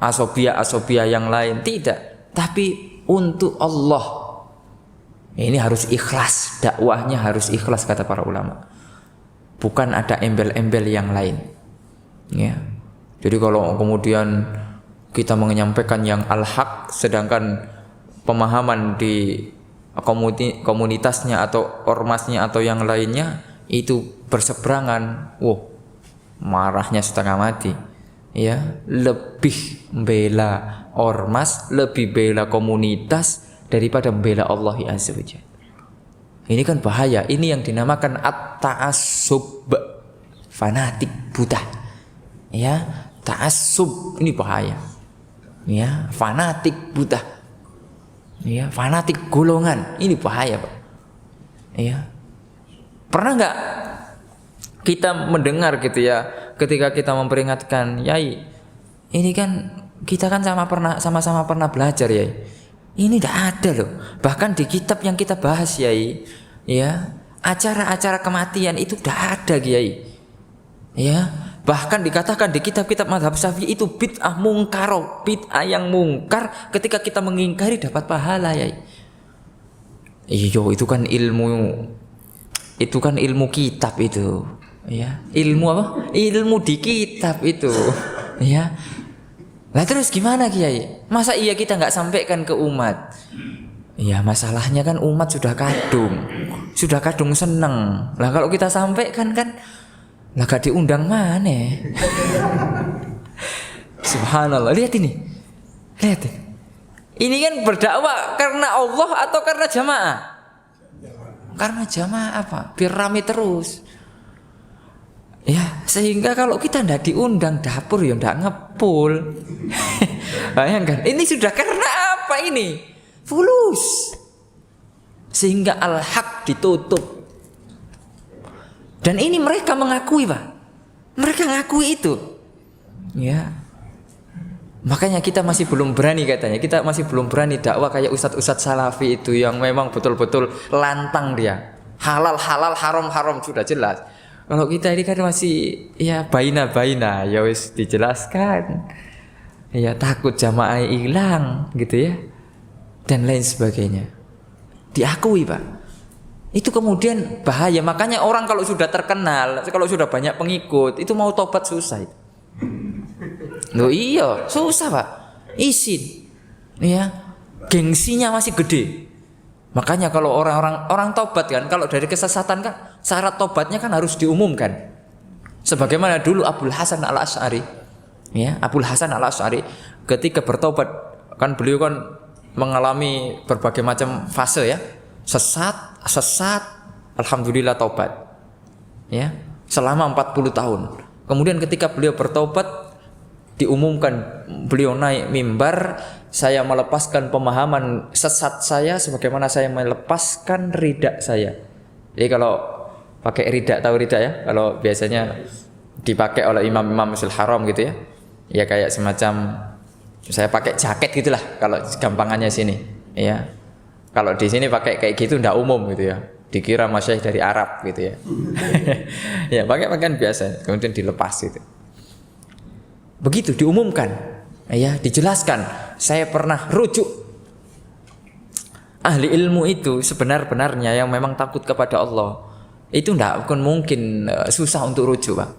asobia yang lain, tidak. Tapi untuk Allah. Ini harus ikhlas, dakwahnya harus ikhlas kata para ulama. Bukan ada embel-embel yang lain. Ya. Jadi kalau kemudian kita menyampaikan yang al-haq, sedangkan pemahaman di komunitasnya atau ormasnya atau yang lainnya itu berseberangan, marahnya setengah mati, ya, lebih bela ormas, lebih bela komunitas daripada bela Allah Azza wa Jalla. Ini kan bahaya. Ini yang dinamakan at-ta'assub, fanatik buta, ya, ta'assub ini bahaya, ya, fanatik buta, ya, fanatik golongan ini bahaya, Pak, ya. Pernah nggak kita mendengar gitu, ya, ketika kita memperingatkan, Yai, ini kan kita kan sama-sama pernah belajar, Yai. Ini tidak ada loh. Bahkan di kitab yang kita bahas, Yai, ya, acara-acara kematian itu tidak ada, Kiai. Ya, bahkan dikatakan di kitab-kitab mazhab Syafi'i itu bid'ah mungkar, bid'ah yang mungkar ketika kita mengingkari dapat pahala, Yai. Iyo, itu kan ilmu kitab itu, ya. Ilmu apa? Ilmu di kitab itu, ya. Lah terus gimana, Kiai? Masa iya kita nggak sampaikan ke umat? Ya masalahnya kan umat sudah kadung seneng. Lah kalau kita sampaikan kan, lah gak diundang mana? Subhanallah, lihat ini. Ini kan berdakwah karena Allah atau karena jamaah? Karena jamaah apa? Biar rame terus. Ya, sehingga kalau kita ndak diundang dapur ya ndak ngepul. Bayangkan, ini sudah karena apa ini? Fulus. Sehingga al-haq ditutup. Dan ini mereka mengakui, Pak. Mereka ngakui itu. Ya. Makanya kita masih belum berani katanya. Kita masih belum berani dakwah kayak ustadz-ustadz salafi itu yang memang betul-betul lantang dia. Halal, haram sudah jelas. Kalau kita ini kan masih ya baina ya wis dijelaskan. Ya takut jamaah hilang gitu ya. Dan lain sebagainya. Diakui, Pak. Itu kemudian bahaya. Makanya orang kalau sudah terkenal, kalau sudah banyak pengikut, itu mau tobat susah. Loh iya, susah, Pak. Izin. Ya. Gengsinya masih gede. Makanya kalau orang tobat kan, kalau dari kesesatan kan syarat tobatnya kan harus diumumkan. Sebagaimana dulu Abul Hasan Al-Asy'ari, ya, Abul Hasan Al-Asy'ari ketika bertobat kan beliau kan mengalami berbagai macam fase ya. Sesat, alhamdulillah tobat. Ya, selama 40 tahun. Kemudian ketika beliau bertobat diumumkan, beliau naik mimbar, saya melepaskan pemahaman sesat saya sebagaimana saya melepaskan ridak saya. Jadi kalau pakai ridak, tahu ridak ya? Kalau biasanya dipakai oleh imam-imam Masjidil Haram gitu ya. Ya kayak semacam saya pakai jaket gitulah kalau gampangannya sini, ya. Kalau di sini pakai kayak gitu ndak umum gitu ya. Dikira masyayikh dari Arab gitu ya. Ya, pakai pakaian biasa, kemudian dilepas gitu. Begitu diumumkan, ya, dijelaskan. Saya pernah rujuk. Ahli ilmu itu sebenar-benarnya yang memang takut kepada Allah, itu tidak mungkin susah untuk rujuk, Pak.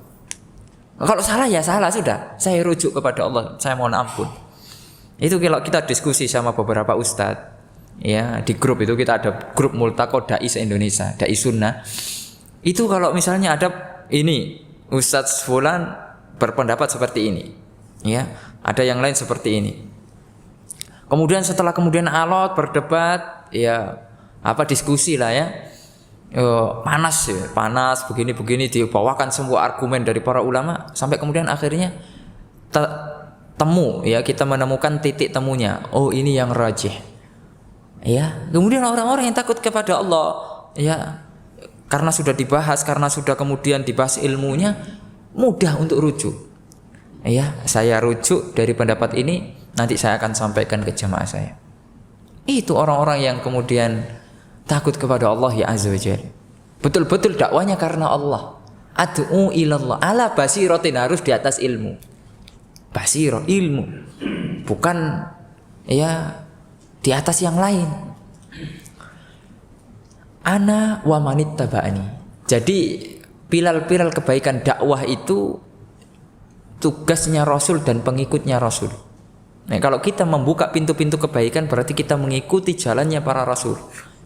Kalau salah ya salah sudah. Saya rujuk kepada Allah. Saya mohon ampun. Itu kalau kita diskusi sama beberapa ustadz, ya di grup itu kita ada grup Multaqo Dai se-Indonesia, Dai Sunnah. Itu kalau misalnya ada ini Ustadz Fulan berpendapat seperti ini, ya, ada yang lain seperti ini. Kemudian setelah alot berdebat, ya apa diskusi lah ya, panas begini dibawakan semua argumen dari para ulama sampai kemudian akhirnya temu ya, kita menemukan titik temunya. Oh ini yang rajih, ya. Kemudian orang-orang yang takut kepada Allah, ya, karena sudah dibahas, karena sudah kemudian dibahas ilmunya, mudah untuk rujuk. Ya, saya rujuk dari pendapat ini, nanti saya akan sampaikan ke jamaah saya. Itu orang-orang yang kemudian takut kepada Allah ya Azza wa Jalla. Betul-betul dakwanya karena Allah. Ad'u ilallah ala basiratin, harus di atas ilmu. Basirah, ilmu. Bukan ya di atas yang lain. Ana wa manit taba'ani. Jadi pilar-pilar kebaikan dakwah itu tugasnya Rasul dan pengikutnya Rasul. Nah, kalau kita membuka pintu-pintu kebaikan berarti kita mengikuti jalannya para Rasul,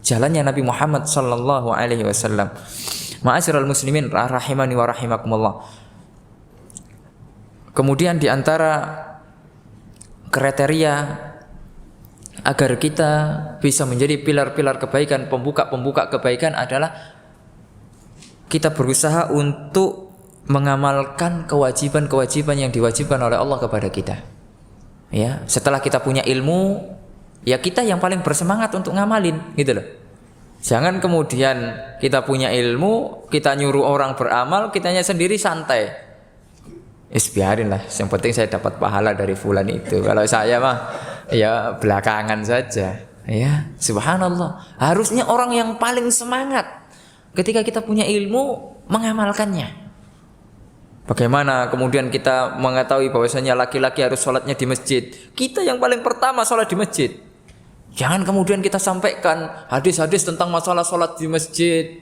jalannya Nabi Muhammad sallallahu alaihi wasallam. Ma'asyiral muslimin rahimani wa rahimakumullah. Kemudian di antara kriteria agar kita bisa menjadi pilar-pilar kebaikan, pembuka kebaikan adalah kita berusaha untuk mengamalkan kewajiban-kewajiban yang diwajibkan oleh Allah kepada kita. Ya, setelah kita punya ilmu, ya kita yang paling bersemangat untuk ngamalin, gitu loh. Jangan kemudian kita punya ilmu, kita nyuruh orang beramal, kitanya sendiri santai. biarin lah, yang penting saya dapat pahala dari fulan itu. Kalau saya mah ya belakangan saja. Ya, subhanallah. Harusnya orang yang paling semangat ketika kita punya ilmu mengamalkannya. Bagaimana kemudian kita mengetahui bahwasanya laki-laki harus sholatnya di masjid? Kita yang paling pertama sholat di masjid. Jangan kemudian kita sampaikan hadis-hadis tentang masalah sholat di masjid.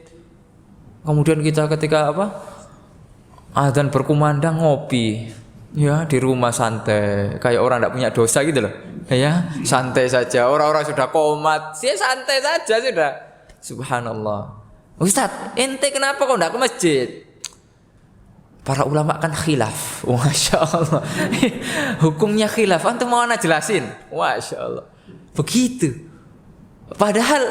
Kemudian kita ketika azan berkumandang ngopi, ya di rumah santai, kayak orang tidak punya dosa gitu loh, ya santai saja. Orang-orang sudah komat, dia santai saja sudah. Subhanallah. Ustadz, ente kenapa kok tidak ke masjid? Para ulama kan khilaf, masya Allah. Hukumnya khilaf, antum mau ana jelasin, masya Allah. Begitu. Padahal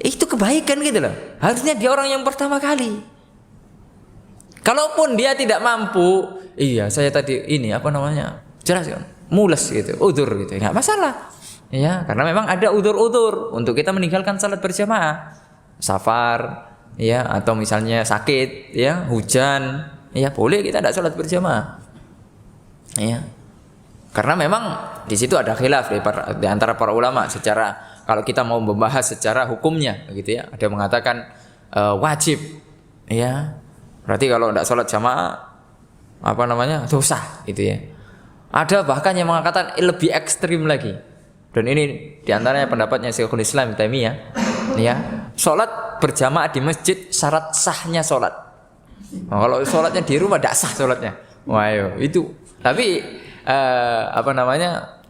itu kebaikan gitu loh. Harusnya dia orang yang pertama kali. Kalaupun dia tidak mampu, iya saya tadi ini jelaskan, mules gitu, udzur gitu, nggak masalah. Ya, karena memang ada udzur-udzur untuk kita meninggalkan salat berjamaah, safar, ya atau misalnya sakit, ya hujan, ya boleh kita tidak salat berjamaah. Ya, karena memang di situ ada khilaf di antara para ulama secara kalau kita mau membahas secara hukumnya, gitu ya. Ada yang mengatakan wajib, ya. Berarti kalau tidak sholat jamaah dosa gitu ya. Ada bahkan yang mengatakan lebih ekstrim lagi. Dan ini diantaranya pendapatnya Syekhul Islam Taimiyah, ya. Sholat berjamaah di masjid syarat sahnya sholat. Nah, kalau sholatnya di rumah tidak sah sholatnya. Wah, itu. Tapi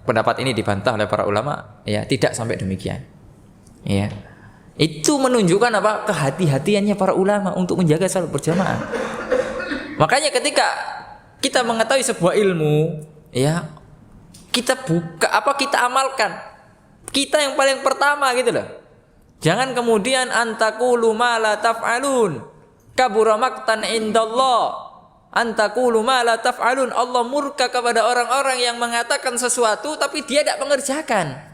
pendapat ini dibantah oleh para ulama, ya tidak sampai demikian. Ya. Itu menunjukkan kehati-hatiannya para ulama untuk menjaga salat berjamaah. Makanya ketika kita mengetahui sebuah ilmu, ya kita kita amalkan. Kita yang paling pertama gitu loh. Jangan kemudian antaqulu ma la taf'alun. Kabura maqtan indallah. Antaqulu ma la taf'alun. Allah murka kepada orang-orang yang mengatakan sesuatu tapi dia tidak mengerjakan.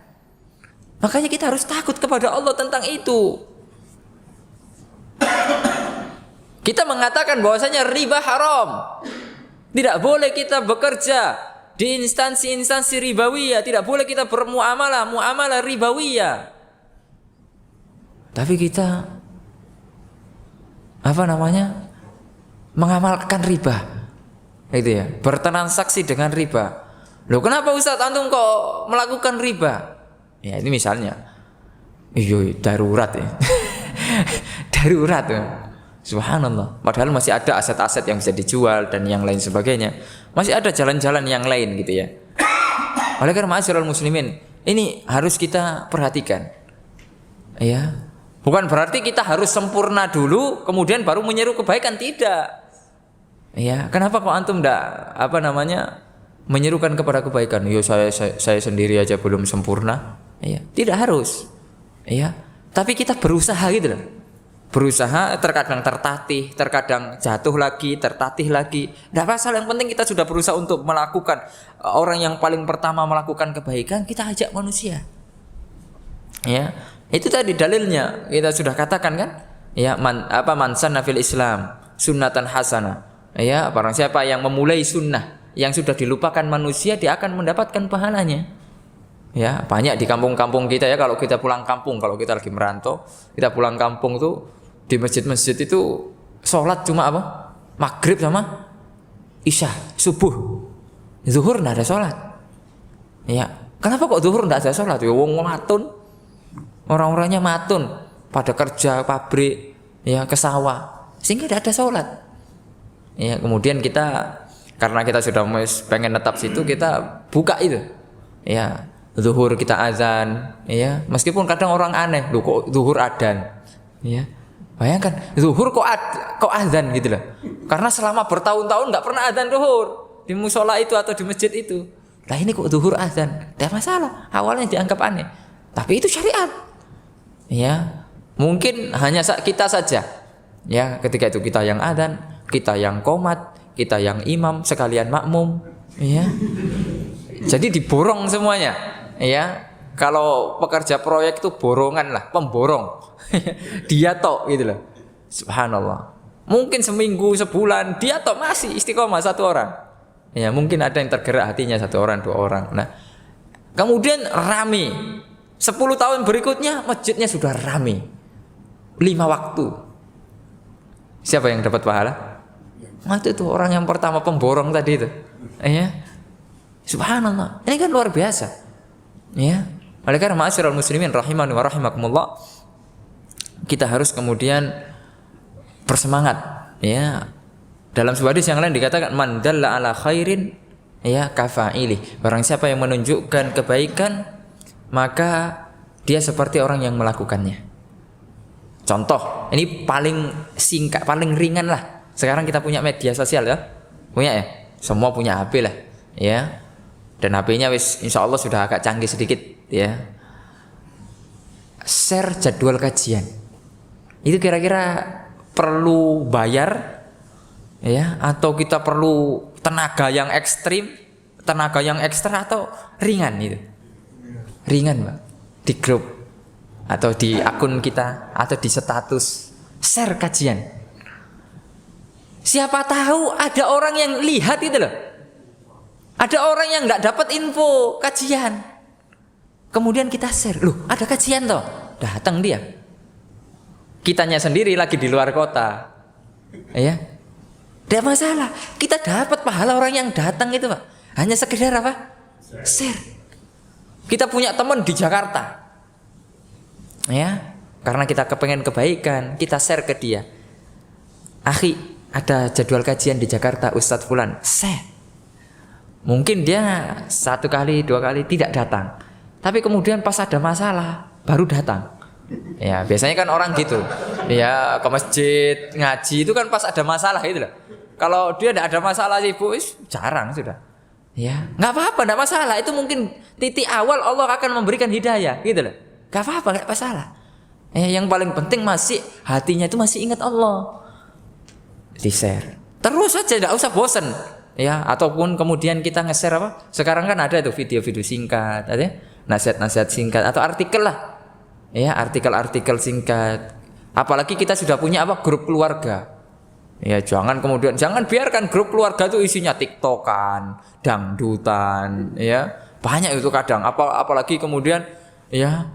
Makanya kita harus takut kepada Allah tentang itu. Kita mengatakan bahwasanya riba haram. Tidak boleh kita bekerja di instansi-instansi ribawiyah, tidak boleh kita muamalah ribawiyah. Tapi kita mengamalkan riba. Itu ya, bertransaksi dengan riba. Loh, kenapa Ustaz antum kok melakukan riba? Ya ini misalnya, darurat ya, darurat ya. Subhanallah. Padahal masih ada aset-aset yang bisa dijual dan yang lain sebagainya. Masih ada jalan-jalan yang lain gitu ya. Oleh karena ma'asyiral muslimin, ini harus kita perhatikan. Ya, bukan berarti kita harus sempurna dulu, kemudian baru menyeru kebaikan, tidak. Ya, kenapa kok antum menyerukan kepada kebaikan? Yo saya sendiri aja belum sempurna. Ya, tidak harus. Ya, tapi kita berusaha gitu loh. Berusaha, terkadang tertatih, terkadang jatuh lagi, tertatih lagi. Tidak masalah, yang penting kita sudah berusaha untuk melakukan. Orang yang paling pertama melakukan kebaikan, kita ajak manusia. Ya, itu tadi dalilnya kita sudah katakan kan? Ya, man sanna fil Islam sunnatan hasanah. Ya, barang siapa yang memulai sunnah yang sudah dilupakan manusia, dia akan mendapatkan pahalanya. Ya, banyak di kampung-kampung kita ya, kalau kita pulang kampung, kalau kita lagi merantau, kita pulang kampung tuh di masjid-masjid itu sholat cuma maghrib sama isya, subuh, zuhur nggak ada sholat. Ya, kenapa kok zuhur nggak ada sholat? Ya, wong matun, orang-orangnya matun, pada kerja pabrik, ya ke sawah, sehingga tidak ada sholat. Ya, kemudian kita karena kita sudah pengen tetap situ, kita buka itu, ya. Zuhur kita azan, ya. Meskipun kadang orang aneh, loh kok zuhur adzan, ya. Bayangkan, zuhur kok azan gitu loh. Karena selama bertahun-tahun nggak pernah azan zuhur di musola itu atau di masjid itu. Lah ini kok zuhur azan, tidak masalah. Awalnya dianggap aneh, tapi itu syariat. Ya, mungkin hanya kita saja. Ya, ketika itu kita yang azan, kita yang qomat, kita yang imam, sekalian makmum. Ya, jadi diborong semuanya. Ya, kalau pekerja proyek itu borongan lah, pemborong. Dia tok gitu loh. Subhanallah. Mungkin seminggu, sebulan dia toh masih istiqomah satu orang. Ya, mungkin ada yang tergerak hatinya satu orang, dua orang. Nah, kemudian rame. 10 tahun berikutnya masjidnya sudah rame. 5 waktu. Siapa yang dapat pahala? Waktu itu orang yang pertama pemborong tadi itu. Ya. Subhanallah. Ini kan luar biasa. Ya. Oleh karena ma'asyiral muslimin rahimani wa rahimakumullah, kita harus kemudian bersemangat, ya. Dalam sebuah hadis yang lain dikatakan man dalla ala khairin ya kafa'ili. Barang siapa yang menunjukkan kebaikan, maka dia seperti orang yang melakukannya. Contoh, ini paling singkat, paling ringan lah. Sekarang kita punya media sosial ya, punya ya, semua punya HP lah, ya. Dan HP-nya wis insya Allah sudah agak canggih sedikit, ya. Share jadwal kajian, itu kira-kira perlu bayar, ya, atau kita perlu tenaga yang ekstrim, tenaga yang ekstra atau ringan itu? Ringan, Pak. Di grup atau di akun kita atau di status share kajian. Siapa tahu ada orang yang lihat itu loh. Ada orang yang nggak dapat info kajian. Kemudian kita share, loh ada kajian toh, datang dia. Kitanya sendiri lagi di luar kota, ya, tidak masalah. Kita dapat pahala orang yang datang itu, Pak. Hanya sekedar apa? Share. Kita punya teman di Jakarta, ya, karena kita kepengen kebaikan, kita share ke dia. Akhi, ada jadwal kajian di Jakarta, Ustadz Fulan, share. Mungkin dia 1 kali, 2 kali tidak datang, tapi kemudian pas ada masalah baru datang. Ya biasanya kan orang gitu, ya ke masjid ngaji itu kan pas ada masalah itu loh. Kalau dia tidak ada masalah sih Bu, jarang sudah. Ya nggak apa-apa, tidak masalah. Itu mungkin titik awal Allah akan memberikan hidayah, gitu loh. Nggak apa-apa, nggak masalah. Yang paling penting masih hatinya itu masih ingat Allah. Di share terus saja, tidak usah bosan. Ya ataupun kemudian kita nge-share apa? Sekarang kan ada itu video-video singkat, ada nasihat-nasihat singkat atau artikel lah. Ya, artikel-artikel singkat. Apalagi kita sudah punya apa? Grup keluarga. Ya, jangan biarkan grup keluarga itu isinya TikTokan, dangdutan, ya. Banyak itu kadang. Apalagi kemudian ya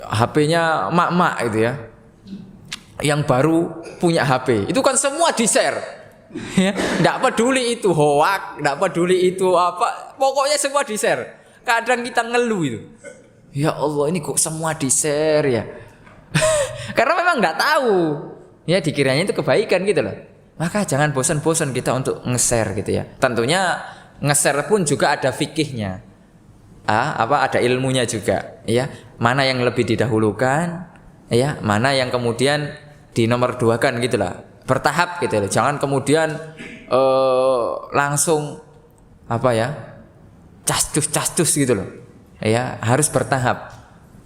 HP-nya mak-mak itu ya. Yang baru punya HP. Itu kan semua di-share. Ya, enggak peduli itu hoak, enggak peduli itu apa, pokoknya semua di-share. Kadang kita ngeluh itu. Ya Allah, ini kok semua di-share ya. Karena memang nggak tahu. Ya dikiranya itu kebaikan gitu loh. Maka jangan bosan-bosan kita untuk nge-share gitu ya. Tentunya nge-share pun juga ada fikihnya. Ada ilmunya juga, ya. Mana yang lebih didahulukan, ya, mana yang kemudian dinomorduakan gitu lah. Bertahap gitu loh. Jangan kemudian langsung cascus gitu loh. Ya, harus bertahap.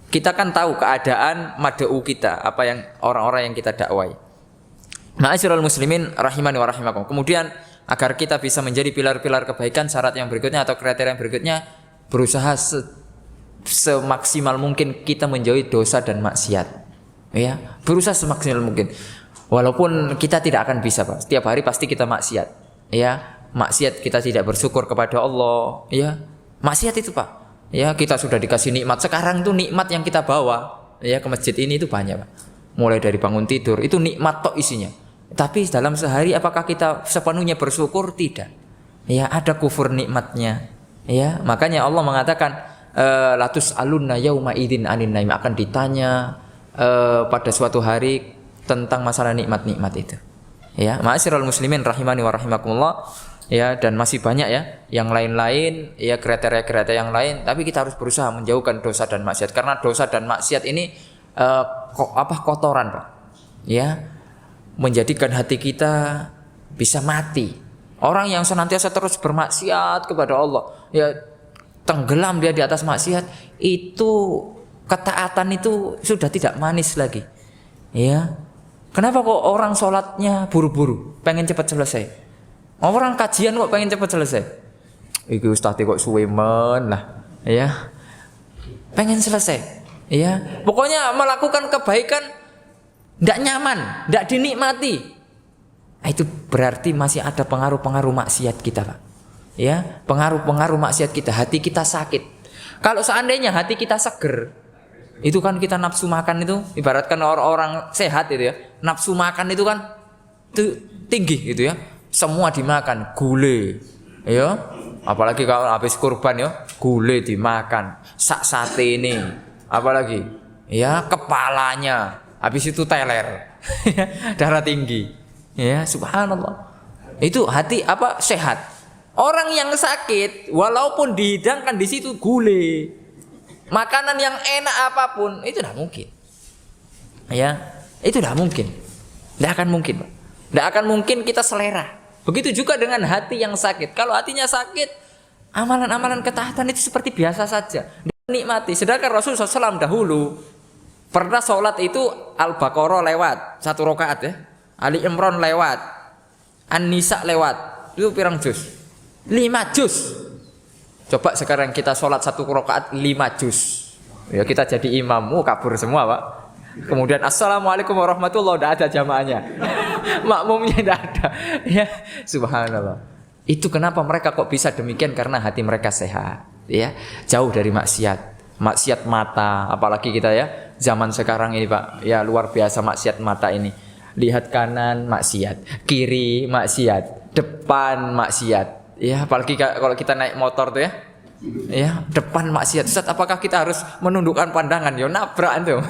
Kita kan tahu keadaan mad'u kita, apa yang orang-orang yang kita dakwai. Ma'asyiral muslimin rahimani wa rahimakum. Kemudian agar kita bisa menjadi pilar-pilar kebaikan, syarat yang berikutnya atau kriteria yang berikutnya, berusaha semaksimal mungkin kita menjauhi dosa dan maksiat. Ya, berusaha semaksimal mungkin. Walaupun kita tidak akan bisa, Pak. Setiap hari pasti kita maksiat. Ya, maksiat kita tidak bersyukur kepada Allah, ya. Maksiat itu, Pak. Ya, kita sudah dikasih nikmat. Sekarang tuh nikmat yang kita bawa ya ke masjid ini itu banyak, Pak. Mulai dari bangun tidur, itu nikmat tok isinya. Tapi dalam sehari apakah kita sepenuhnya bersyukur? Tidak. Ya, ada kufur nikmatnya. Ya, makanya Allah mengatakan latus alunna yauma idzin anin naim, akan ditanya pada suatu hari tentang masalah nikmat-nikmat itu. Ya, ma'asyiral muslimin rahimani wa rahimakumullah. Ya, dan masih banyak ya yang lain-lain, ya kriteria-kriteria yang lain, tapi kita harus berusaha menjauhkan dosa dan maksiat, karena dosa dan maksiat ini kotoran, Pak. Ya, menjadikan hati kita bisa mati. Orang yang senantiasa terus bermaksiat kepada Allah, ya tenggelam dia di atas maksiat, itu ketaatan itu sudah tidak manis lagi. Ya. Kenapa kok orang sholatnya buru-buru, pengen cepat selesai? Orang kajian kok pengen cepat selesai? Iki ustaz kok suwemen lah, ya. Pengen selesai, ya. Pokoknya melakukan kebaikan ndak nyaman, ndak dinikmati. Itu berarti masih ada pengaruh-pengaruh maksiat kita, Pak. Ya, pengaruh-pengaruh maksiat kita, hati kita sakit. Kalau seandainya hati kita seger, itu kan kita nafsu makan itu, ibaratkan orang-orang sehat itu ya, nafsu makan itu kan itu tinggi gitu ya. Semua dimakan, gulai. Ya. Apalagi kalau habis kurban ya, gulai dimakan, sate ini, apalagi ya kepalanya, habis itu teler, darah tinggi. Ya, subhanallah. Itu hati apa sehat. Orang yang sakit walaupun dihidangkan di situ gulai, makanan yang enak apapun itu tidak mungkin. Ya, itu tidak mungkin. Tidak akan mungkin, Pak. Tidak akan mungkin kita selera. Begitu juga dengan hati yang sakit. Kalau hatinya sakit, amalan-amalan ketaatan itu seperti biasa saja, dinikmati. Sedangkan Rasulullah SAW dahulu pernah sholat itu Al-Baqarah lewat 1 rakaat ya. Ali Imran lewat, An-Nisa lewat, itu pirang juz? 5 juz. Coba sekarang kita sholat 1 rakaat 5 juz. Ya kita jadi imam, kabur semua, Pak. Kemudian assalamualaikum warahmatullahi wabarakatuh, tidak ada jamaahnya. Makmumnya tidak ada. Ya, subhanallah. Itu kenapa mereka kok bisa demikian, karena hati mereka sehat, ya. Jauh dari maksiat mata, apalagi kita ya zaman sekarang ini, Pak. Ya luar biasa maksiat mata ini. Lihat kanan maksiat, kiri maksiat, depan maksiat. Ya, apalagi kalau kita naik motor tuh ya. Ya, depan maksiat. Ustaz, apakah kita harus menundukkan pandangan? Ya nabrak tuh.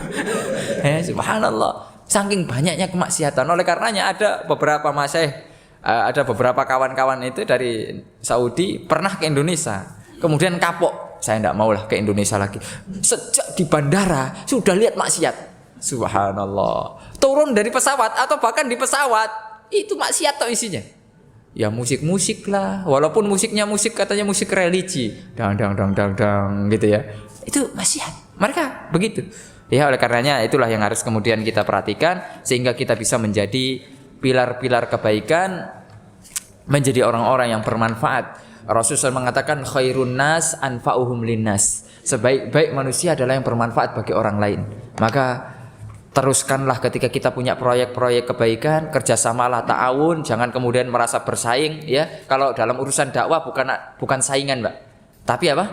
Ya, subhanallah. Saking banyaknya kemaksiatan. Oleh karenanya ada beberapa ada beberapa kawan-kawan itu dari Saudi pernah ke Indonesia. Kemudian kapok, saya tidak maulah ke Indonesia lagi. Sejak di bandara sudah lihat maksiat. Subhanallah. Turun dari pesawat atau bahkan di pesawat itu maksiat atau isinya. Ya musik-musik lah. Walaupun musiknya katanya musik religi. Dang gitu ya. Itu maksiat. Mereka begitu. Ya oleh karenanya itulah yang harus kemudian kita perhatikan sehingga kita bisa menjadi pilar-pilar kebaikan, menjadi orang-orang yang bermanfaat. Rasulullah mengatakan khairun nas anfa'uhum linnas. Sebaik-baik manusia adalah yang bermanfaat bagi orang lain. Maka teruskanlah ketika kita punya proyek-proyek kebaikan, kerjasamalah, ta'awun, jangan kemudian merasa bersaing ya. Kalau dalam urusan dakwah bukan saingan, Mbak. Tapi apa?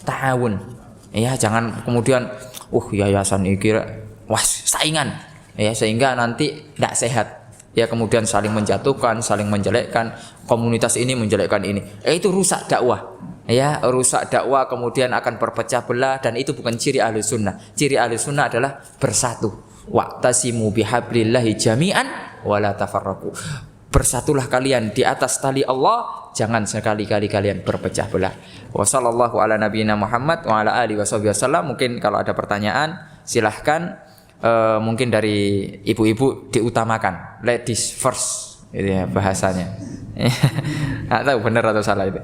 Ta'awun. Ya, jangan kemudian yayasan iki saingan. Ya, sehingga nanti tidak sehat. Ya, kemudian saling menjatuhkan, saling menjelekkan, komunitas ini menjelekkan ini. Itu rusak dakwah. Ya, rusak dakwah kemudian akan berpecah belah dan itu bukan ciri ahli sunnah. Ciri ahli sunnah adalah bersatu. Wa'tasimu bihablillahi jami'an wala tafarraqu. Bersatulah kalian di atas tali Allah, jangan sekali-kali kalian berpecah belah. Wa sallallahu ala nabiyina Muhammad wa ala alihi wasallam. Mungkin kalau ada pertanyaan silahkan. Mungkin dari ibu-ibu diutamakan, ladies first itu ya bahasanya. Nggak tahu benar atau salah itu.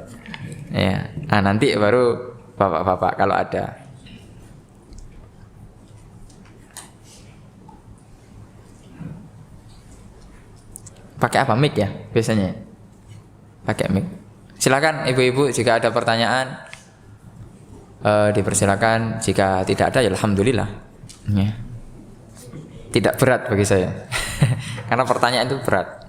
Ya, nanti baru bapak-bapak kalau ada. Pakai apa, mic ya biasanya? Pakai mic. Silakan ibu-ibu jika ada pertanyaan dipersilakan. Jika tidak ada ya alhamdulillah. Ya. Tidak berat bagi saya. Karena pertanyaan itu berat.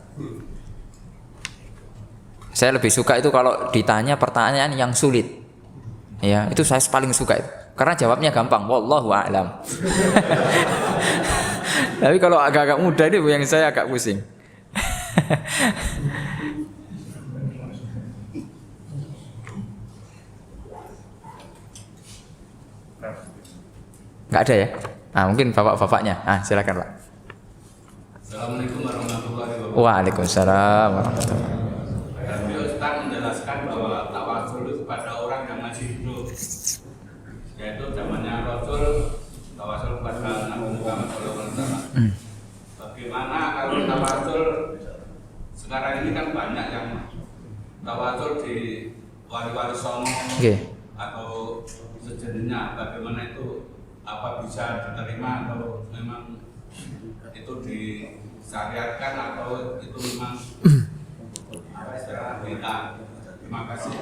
Saya lebih suka itu kalau ditanya pertanyaan yang sulit. Ya, itu saya paling suka itu. Karena jawabnya gampang, wallahu a'lam. Tapi kalau agak-agak mudah itu yang saya agak pusing. Enggak ada ya? Mungkin bapak-bapaknya. Silakan, Pak. Assalamualaikum warahmatullahi wabarakatuh. Waalaikumsalam warahmatullahi wabarakatuh. Beliau sedang menjelaskan bahwa tawasul kepada orang yang masih hidup, yaitu zamannya Rasul, tawasul kepada Nabi Muhammad SAW. Bagaimana kalau tawasul sekarang ini kan banyak yang tawasul di wali-wali songo atau sejenisnya. Bagaimana itu? Apa bisa diterima atau memang itu disyariatkan atau itu memang istilah kita? Terima kasih.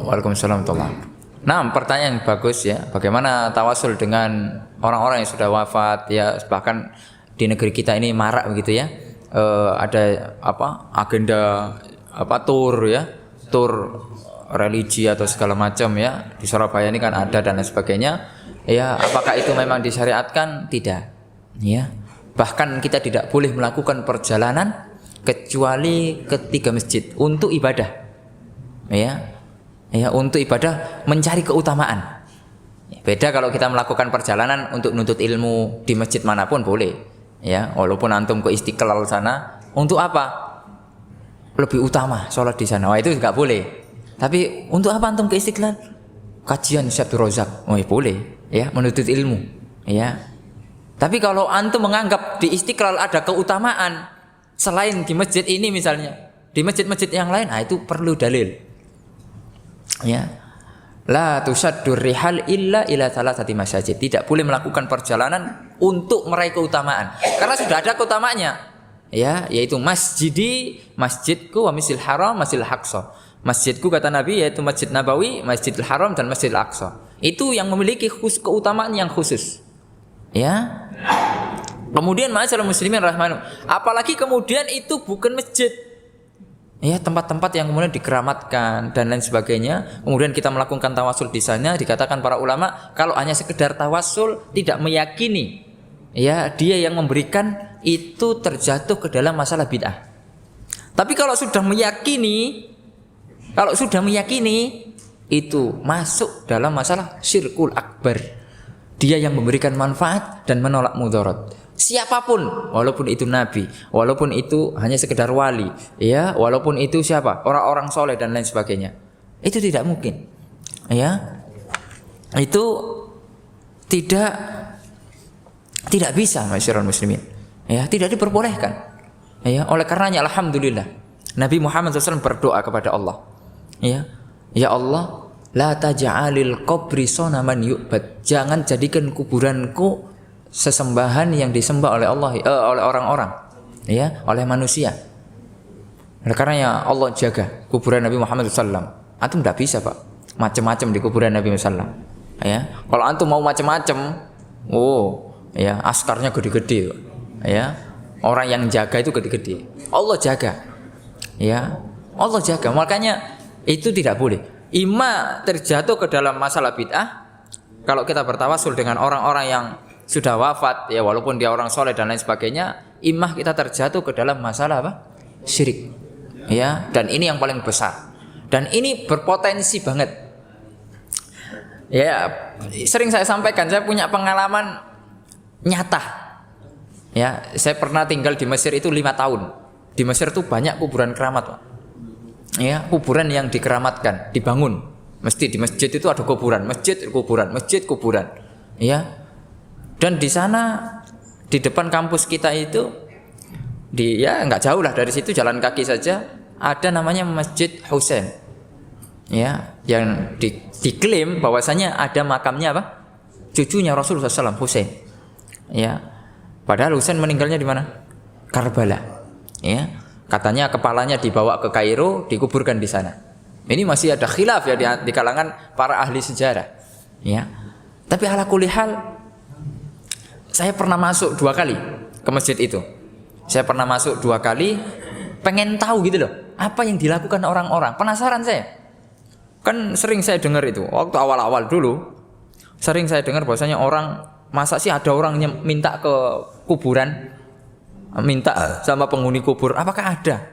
Waalaikumsalam warahmatullahi wabarakatuh. Pertanyaan bagus ya. Bagaimana tawasul dengan orang-orang yang sudah wafat ya, bahkan di negeri kita ini marak begitu ya. Ada agenda tur ya, tur religi atau segala macam ya. Di Surabaya ini kan ada dan lain sebagainya. Ya, apakah itu memang disyariatkan? Tidak. Ya. Bahkan kita tidak boleh melakukan perjalanan kecuali ke 3 masjid untuk ibadah. Ya. Ya, untuk ibadah mencari keutamaan. Beda kalau kita melakukan perjalanan untuk menuntut ilmu di masjid manapun boleh. Ya, walaupun antum ke Istiqlal sana, untuk apa? Lebih utama sholat di sana. Wah, itu enggak boleh. Tapi untuk apa antum ke Istiqlal? Kajian Syekh Abdul Razak. Oh, ya boleh, ya, menuntut ilmu, ya. Tapi kalau antum menganggap di Istiqlal ada keutamaan selain di masjid ini misalnya, di masjid-masjid yang lain, itu perlu dalil. Ya. La tusaddur rihal illa ila thalathati masajid. Tidak boleh melakukan perjalanan untuk meraih keutamaan. Karena sudah ada keutamaannya. Ya, yaitu masjidi, masjidku wa masjidil haram, masjidil aqsa. Masjidku kata Nabi yaitu Masjid Nabawi, Masjidil Haram dan Masjidil Aqsa. Itu yang memiliki keutamaan yang khusus. Ya. Kemudian ma'asyiral muslimin rahmanu. Apalagi kemudian itu bukan masjid. Ya, tempat-tempat yang kemudian dikeramatkan dan lain sebagainya. Kemudian kita melakukan tawasul di sana, dikatakan para ulama kalau hanya sekedar tawasul tidak meyakini, ya, dia yang memberikan itu terjatuh ke dalam masalah bid'ah. Tapi kalau sudah meyakini itu masuk dalam masalah syirkul akbar. Dia yang memberikan manfaat dan menolak mudarat. Siapapun, walaupun itu nabi, walaupun itu hanya sekedar wali, ya, walaupun itu siapa, orang-orang soleh dan lain sebagainya, itu tidak mungkin, ya, itu tidak bisa, masyarakat muslimin, ya, tidak diperbolehkan, ya. Oleh karenanya, alhamdulillah, Nabi Muhammad SAW berdoa kepada Allah, ya Allah, la taj'alil qabri sonaman yu'bad, jangan jadikan kuburanku sesembahan yang disembah oleh Allah, oleh orang-orang, ya, oleh manusia. Oleh karenanya Allah jaga kuburan Nabi Muhammad SAW. Antum tidak bisa, Pak, macam-macam di kuburan Nabi Muhammad SAW. Ya, kalau antum mau macam-macam, ya, askarnya gede-gede, ya, orang yang jaga itu gede-gede. Allah jaga, ya, Allah jaga. Makanya itu tidak boleh. Ima terjatuh ke dalam masalah bid'ah kalau kita bertawasul dengan orang-orang yang sudah wafat, ya, walaupun dia orang soleh dan lain sebagainya, imah kita terjatuh ke dalam masalah apa? Syirik, ya. Dan ini yang paling besar. Dan ini berpotensi banget. Ya, sering saya sampaikan, saya punya pengalaman nyata. Ya, saya pernah tinggal di Mesir itu 5 tahun. Di Mesir itu banyak kuburan keramat, Pak. Ya, kuburan yang dikeramatkan, dibangun. Mesti di masjid itu ada kuburan, masjid kuburan. Ya. Dan di sana, di depan kampus kita itu, ya nggak jauh lah dari situ, jalan kaki saja, ada namanya Masjid Husain, ya, yang diklaim bahwasanya ada makamnya apa? Cucunya Rasulullah SAW, Husain, ya. Padahal Husain meninggalnya di mana? Karbala, ya. Katanya kepalanya dibawa ke Kairo, dikuburkan di sana. Ini masih ada khilaf ya di kalangan para ahli sejarah, ya. Tapi ala kulli hal, saya pernah masuk 2 kali ke masjid itu. Saya pernah masuk 2 kali, pengen tahu gitu loh, apa yang dilakukan orang-orang. Penasaran saya. Kan sering saya dengar itu, waktu awal-awal dulu, sering saya dengar bahwasanya orang, masa sih ada orang yang minta ke kuburan, minta sama penghuni kubur. Apakah ada?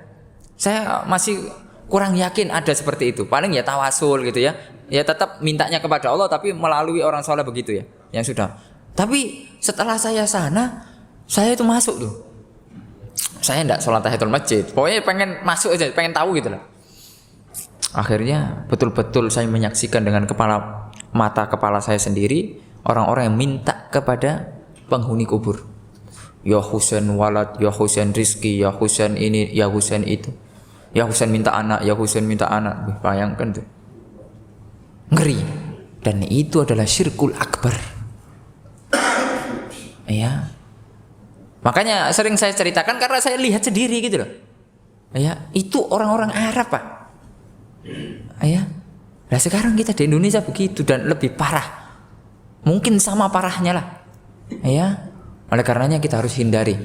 Saya masih kurang yakin ada seperti itu. Paling ya tawasul gitu ya. Ya tetap mintanya kepada Allah, tapi melalui orang soleh begitu ya, yang sudah. Tapi setelah saya sana, saya itu masuk tuh. Saya enggak sholat tahiyatul masjid. Pokoknya pengen masuk aja, pengen tahu gitu lah. Akhirnya betul-betul saya menyaksikan dengan mata kepala saya sendiri orang-orang yang minta kepada penghuni kubur. Ya Husain walad, ya Husain rizki, ya Husain ini, ya Husain itu. Ya Husain minta anak, ya Husain minta anak. Bayangkan tuh. Ngeri. Dan itu adalah syirkul akbar. Ya, makanya sering saya ceritakan karena saya lihat sendiri gitu loh. Ya, itu orang-orang Arab, Pak. Ya, nah sekarang kita di Indonesia begitu dan lebih parah. Mungkin sama parahnya lah. Ya, Oleh karenanya kita harus hindari.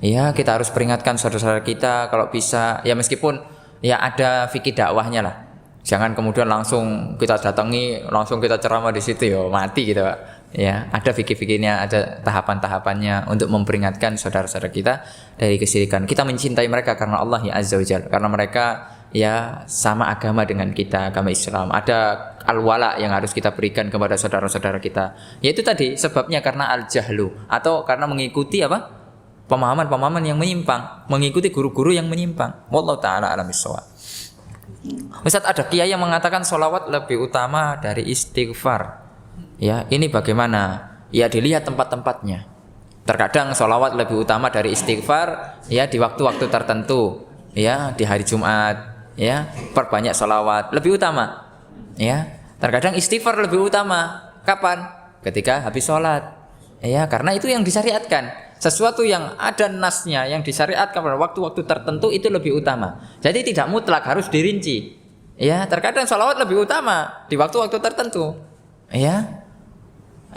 Ya, kita harus peringatkan saudara-saudara kita kalau bisa, ya meskipun ya ada fikih dakwahnya lah. Jangan kemudian langsung kita datangi, langsung kita ceramah di situ ya mati gitu, Pak. Ya, ada fikih-fikihnya, ada tahapan-tahapannya untuk memperingatkan saudara-saudara kita dari kesyirikan. Kita mencintai mereka karena Allah ya Azza wa Jalla, karena mereka ya sama agama dengan kita, agama Islam. Ada al-wala yang harus kita berikan kepada saudara-saudara kita. Yaitu tadi sebabnya karena al-jahlu atau karena mengikuti apa? Pemahaman-pemahaman yang menyimpang, mengikuti guru-guru yang menyimpang. Wallahu taala alam bissawab. Ustaz, ada kiai yang mengatakan sholawat lebih utama dari istighfar. Ya, ini bagaimana? Ya dilihat tempat-tempatnya. Terkadang sholawat lebih utama dari istighfar ya di waktu-waktu tertentu. Ya, di hari Jumat, ya, perbanyak sholawat lebih utama. Ya, terkadang istighfar lebih utama. Kapan? Ketika habis sholat. Ya, karena itu yang disyariatkan. Sesuatu yang ada nasnya yang disyariatkan pada waktu-waktu tertentu itu lebih utama. Jadi tidak mutlak harus dirinci. Ya, terkadang sholawat lebih utama di waktu-waktu tertentu. Ya,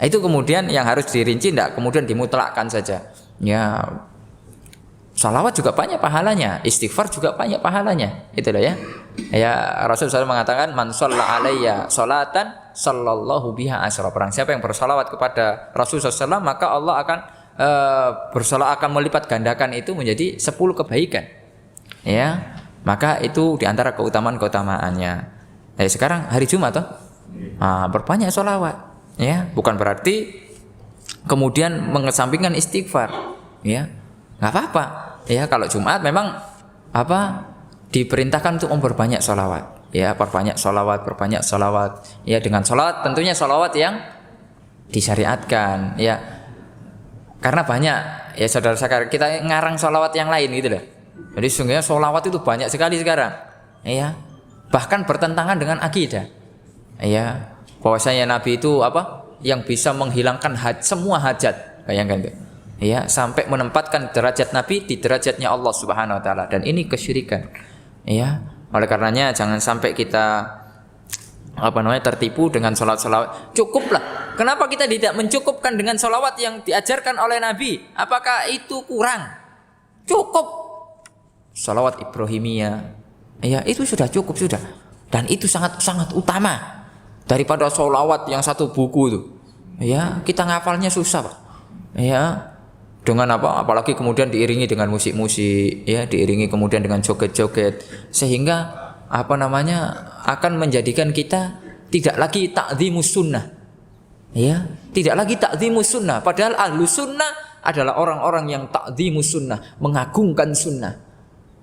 itu kemudian yang harus dirinci, tidak kemudian dimutlakkan saja. Ya, sholawat juga banyak pahalanya, istighfar juga banyak pahalanya. Itulah ya. Ya, Rasulullah SAW mengatakan man shalla alayya sholatan sallallahu biha asyra. Barang siapa yang bersolawat kepada Rasulullah SAW maka Allah akan bersolawat akan melipat gandakan itu menjadi 10 kebaikan. Ya, maka itu diantara keutamaan-keutamaannya. Sekarang hari Jumat toh, berbanyak sholawat. Ya, bukan berarti kemudian mengesampingkan istighfar. Ya, nggak apa-apa. Ya, kalau Jumat memang diperintahkan untuk memperbanyak sholawat. Ya, perbanyak sholawat. Ya, dengan sholawat tentunya sholawat yang disyariatkan. Ya. Karena banyak ya saudara-saudara kita ngarang sholawat yang lain gitu loh. Jadi sesungguhnya sholawat itu banyak sekali sekarang. Ya, bahkan bertentangan dengan akidah. Ya, bahwasanya Nabi itu yang bisa menghilangkan semua hajat. Bayangkan itu. Ya, sampai menempatkan derajat Nabi di derajatnya Allah Subhanahu wa taala, dan ini kesyirikan. Ya, oleh karenanya jangan sampai kita tertipu dengan sholawat. Cukuplah. Kenapa kita tidak mencukupkan dengan sholawat yang diajarkan oleh Nabi? Apakah itu kurang? Cukup. Sholawat Ibrahimiyah. Ya, itu sudah cukup sudah. Dan itu sangat utama daripada sholawat yang satu buku itu. Ya, kita ngafalnya susah, Pak. Ya, dengan apalagi kemudian diiringi dengan musik-musik, ya, diiringi kemudian dengan joget-joget, sehingga akan menjadikan kita tidak lagi ta'dhimus sunnah. Ya, tidak lagi ta'dhimus sunnah. Padahal ahlus sunnah adalah orang-orang yang ta'dhimus sunnah, mengagungkan sunnah.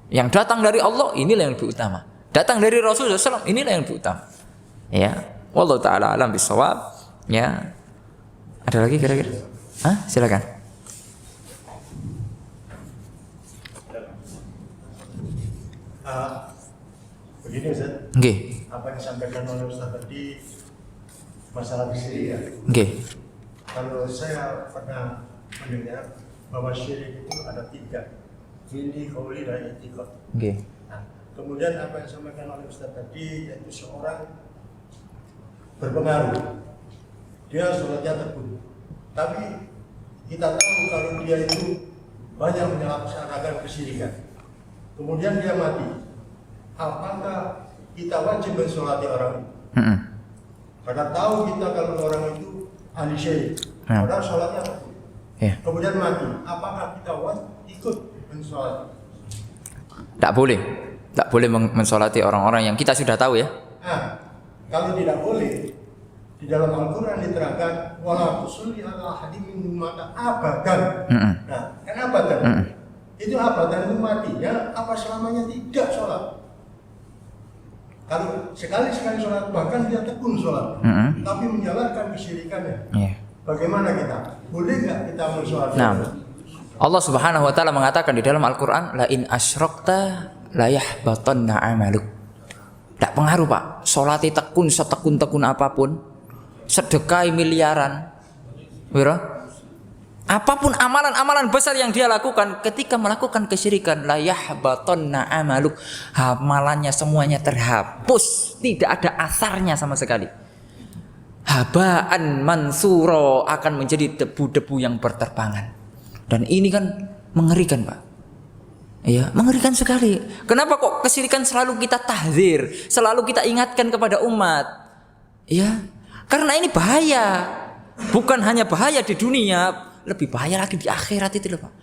Yang datang dari Allah inilah yang lebih utama. Datang dari Rasulullah SAW inilah yang lebih utama. Ya, wallahu taala alam bisawab. Ya, ada lagi kira-kira? Silakan. Begini Ustaz, apa yang disampaikan oleh Ustaz tadi masalah syirik ya. Kalau saya pernah mendengar bahwa syirik itu ada 3, ini qauli dan i'tiqad. Nah, kemudian apa yang disampaikan oleh Ustaz tadi yaitu seorang berpengaruh, dia sholatnya tekun, tapi kita tahu kalau dia itu banyak menyalakan kesyirikan, kemudian dia mati. Apakah kita wajib mensolati orang itu? Karena tahu kita kalau orang itu ahli syirik, padahal sholatnya kemudian mati. Apakah kita wajib ikut mensolati? Tak boleh mensolati orang-orang yang kita sudah tahu ya. Kalau tidak boleh, di dalam Al-Quran diterangkan wala tusalli ala ahadin minhum mata abadan. Nah, kenapa abadan? Itu abadan itu matinya apa selamanya tidak sholat? Kalau sekali-sekali sholat, bahkan dia tekun sholat, tapi menjalankan kesyirikannya, bagaimana kita? Boleh nggak kita mensolati? Nah, Allah Subhanahu wa taala mengatakan di dalam Al-Qur'an, la in asyrakta la yahbatanna 'amaluk. Tak pengaruh, Pak. Salate tekun setekun-tekun apapun, sedekah miliaran. Apapun amalan-amalan besar yang dia lakukan, ketika melakukan kesyirikan, la yahbatanna 'amaluk. Amalannya semuanya terhapus, tidak ada asarnya sama sekali. Habaan mansuro, akan menjadi debu-debu yang berterbangan. Dan ini kan mengerikan, Pak. Ya, mengerikan sekali. Kenapa kok kesyirikan selalu kita tahdzir, selalu kita ingatkan kepada umat? Ya, karena ini bahaya. Bukan hanya bahaya di dunia, lebih bahaya lagi di akhirat itu loh, Pak.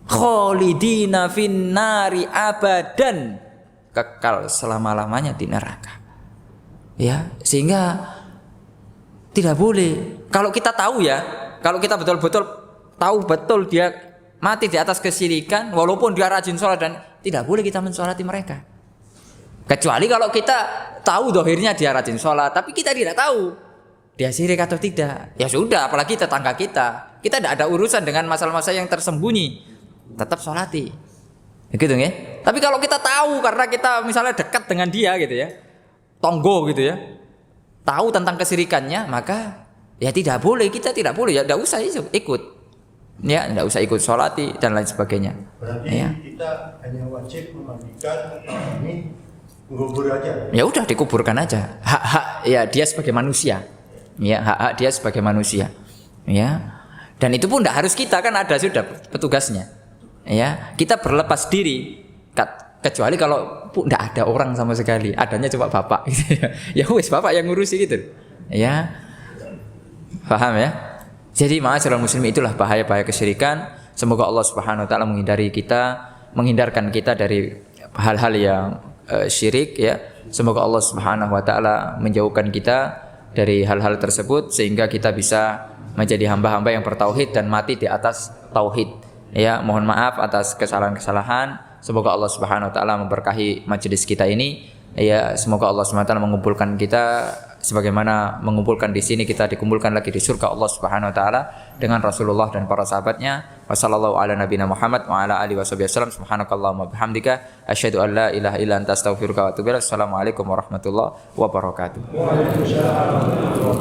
Khalidina finnari abadan, kekal selama-lamanya di neraka. Ya, sehingga tidak boleh. Kalau kita tahu ya, kalau kita betul-betul tahu betul dia mati di atas kesyirikan, walaupun dia rajin sholat, dan tidak boleh kita mensolati mereka. Kecuali kalau kita tahu dohirnya dia rajin sholat, tapi kita tidak tahu dia syirik atau tidak. Ya sudah, apalagi tetangga kita. Kita tidak ada urusan dengan masalah-masalah yang tersembunyi. Tetap sholati. Gitu ya. Tapi kalau kita tahu karena kita misalnya dekat dengan dia gitu ya, tonggo gitu ya, tahu tentang kesyirikannya, maka ya tidak boleh, kita tidak boleh, ya tidak usah ikut. Ya, tidak usah ikut sholati dan lain sebagainya. Berarti ya. kita hanya wajib memandikan ini, mengubur aja. Ya udah, dikuburkan aja. Hak-hak ya dia sebagai manusia. Ya, hak-hak dia sebagai manusia. Ya. Dan itu pun tidak harus kita, kan ada sudah petugasnya. Ya, kita berlepas diri. Kecuali kalau tidak ada orang sama sekali, adanya cuma bapak. Ya wes, bapak yang ngurusi gitu. Ya, paham ya? Jadi ma'asyiral muslimin, itulah bahaya-bahaya kesyirikan. Semoga Allah Subhanahu wa taala menghindarkan kita dari hal-hal yang syirik ya. Semoga Allah Subhanahu wa taala menjauhkan kita dari hal-hal tersebut sehingga kita bisa menjadi hamba-hamba yang bertauhid dan mati di atas tauhid. Ya, mohon maaf atas kesalahan-kesalahan. Semoga Allah Subhanahu wa taala memberkahi majelis kita ini. Ya, semoga Allah Subhanahu wa taala mengumpulkan kita sebagaimana mengumpulkan di sini, kita dikumpulkan lagi di surga Allah Subhanahu wa taala dengan Rasulullah dan para sahabatnya. Wassallallahu ala nabiyina Muhammad wa ala alihi wasallam. Subhanakallahumma bihamdika asyhadu an la ilaha illa anta astaghfiruka wa atubu ilaik. Assalamualaikum warahmatullahi wabarakatuh. Waalaikumsalam.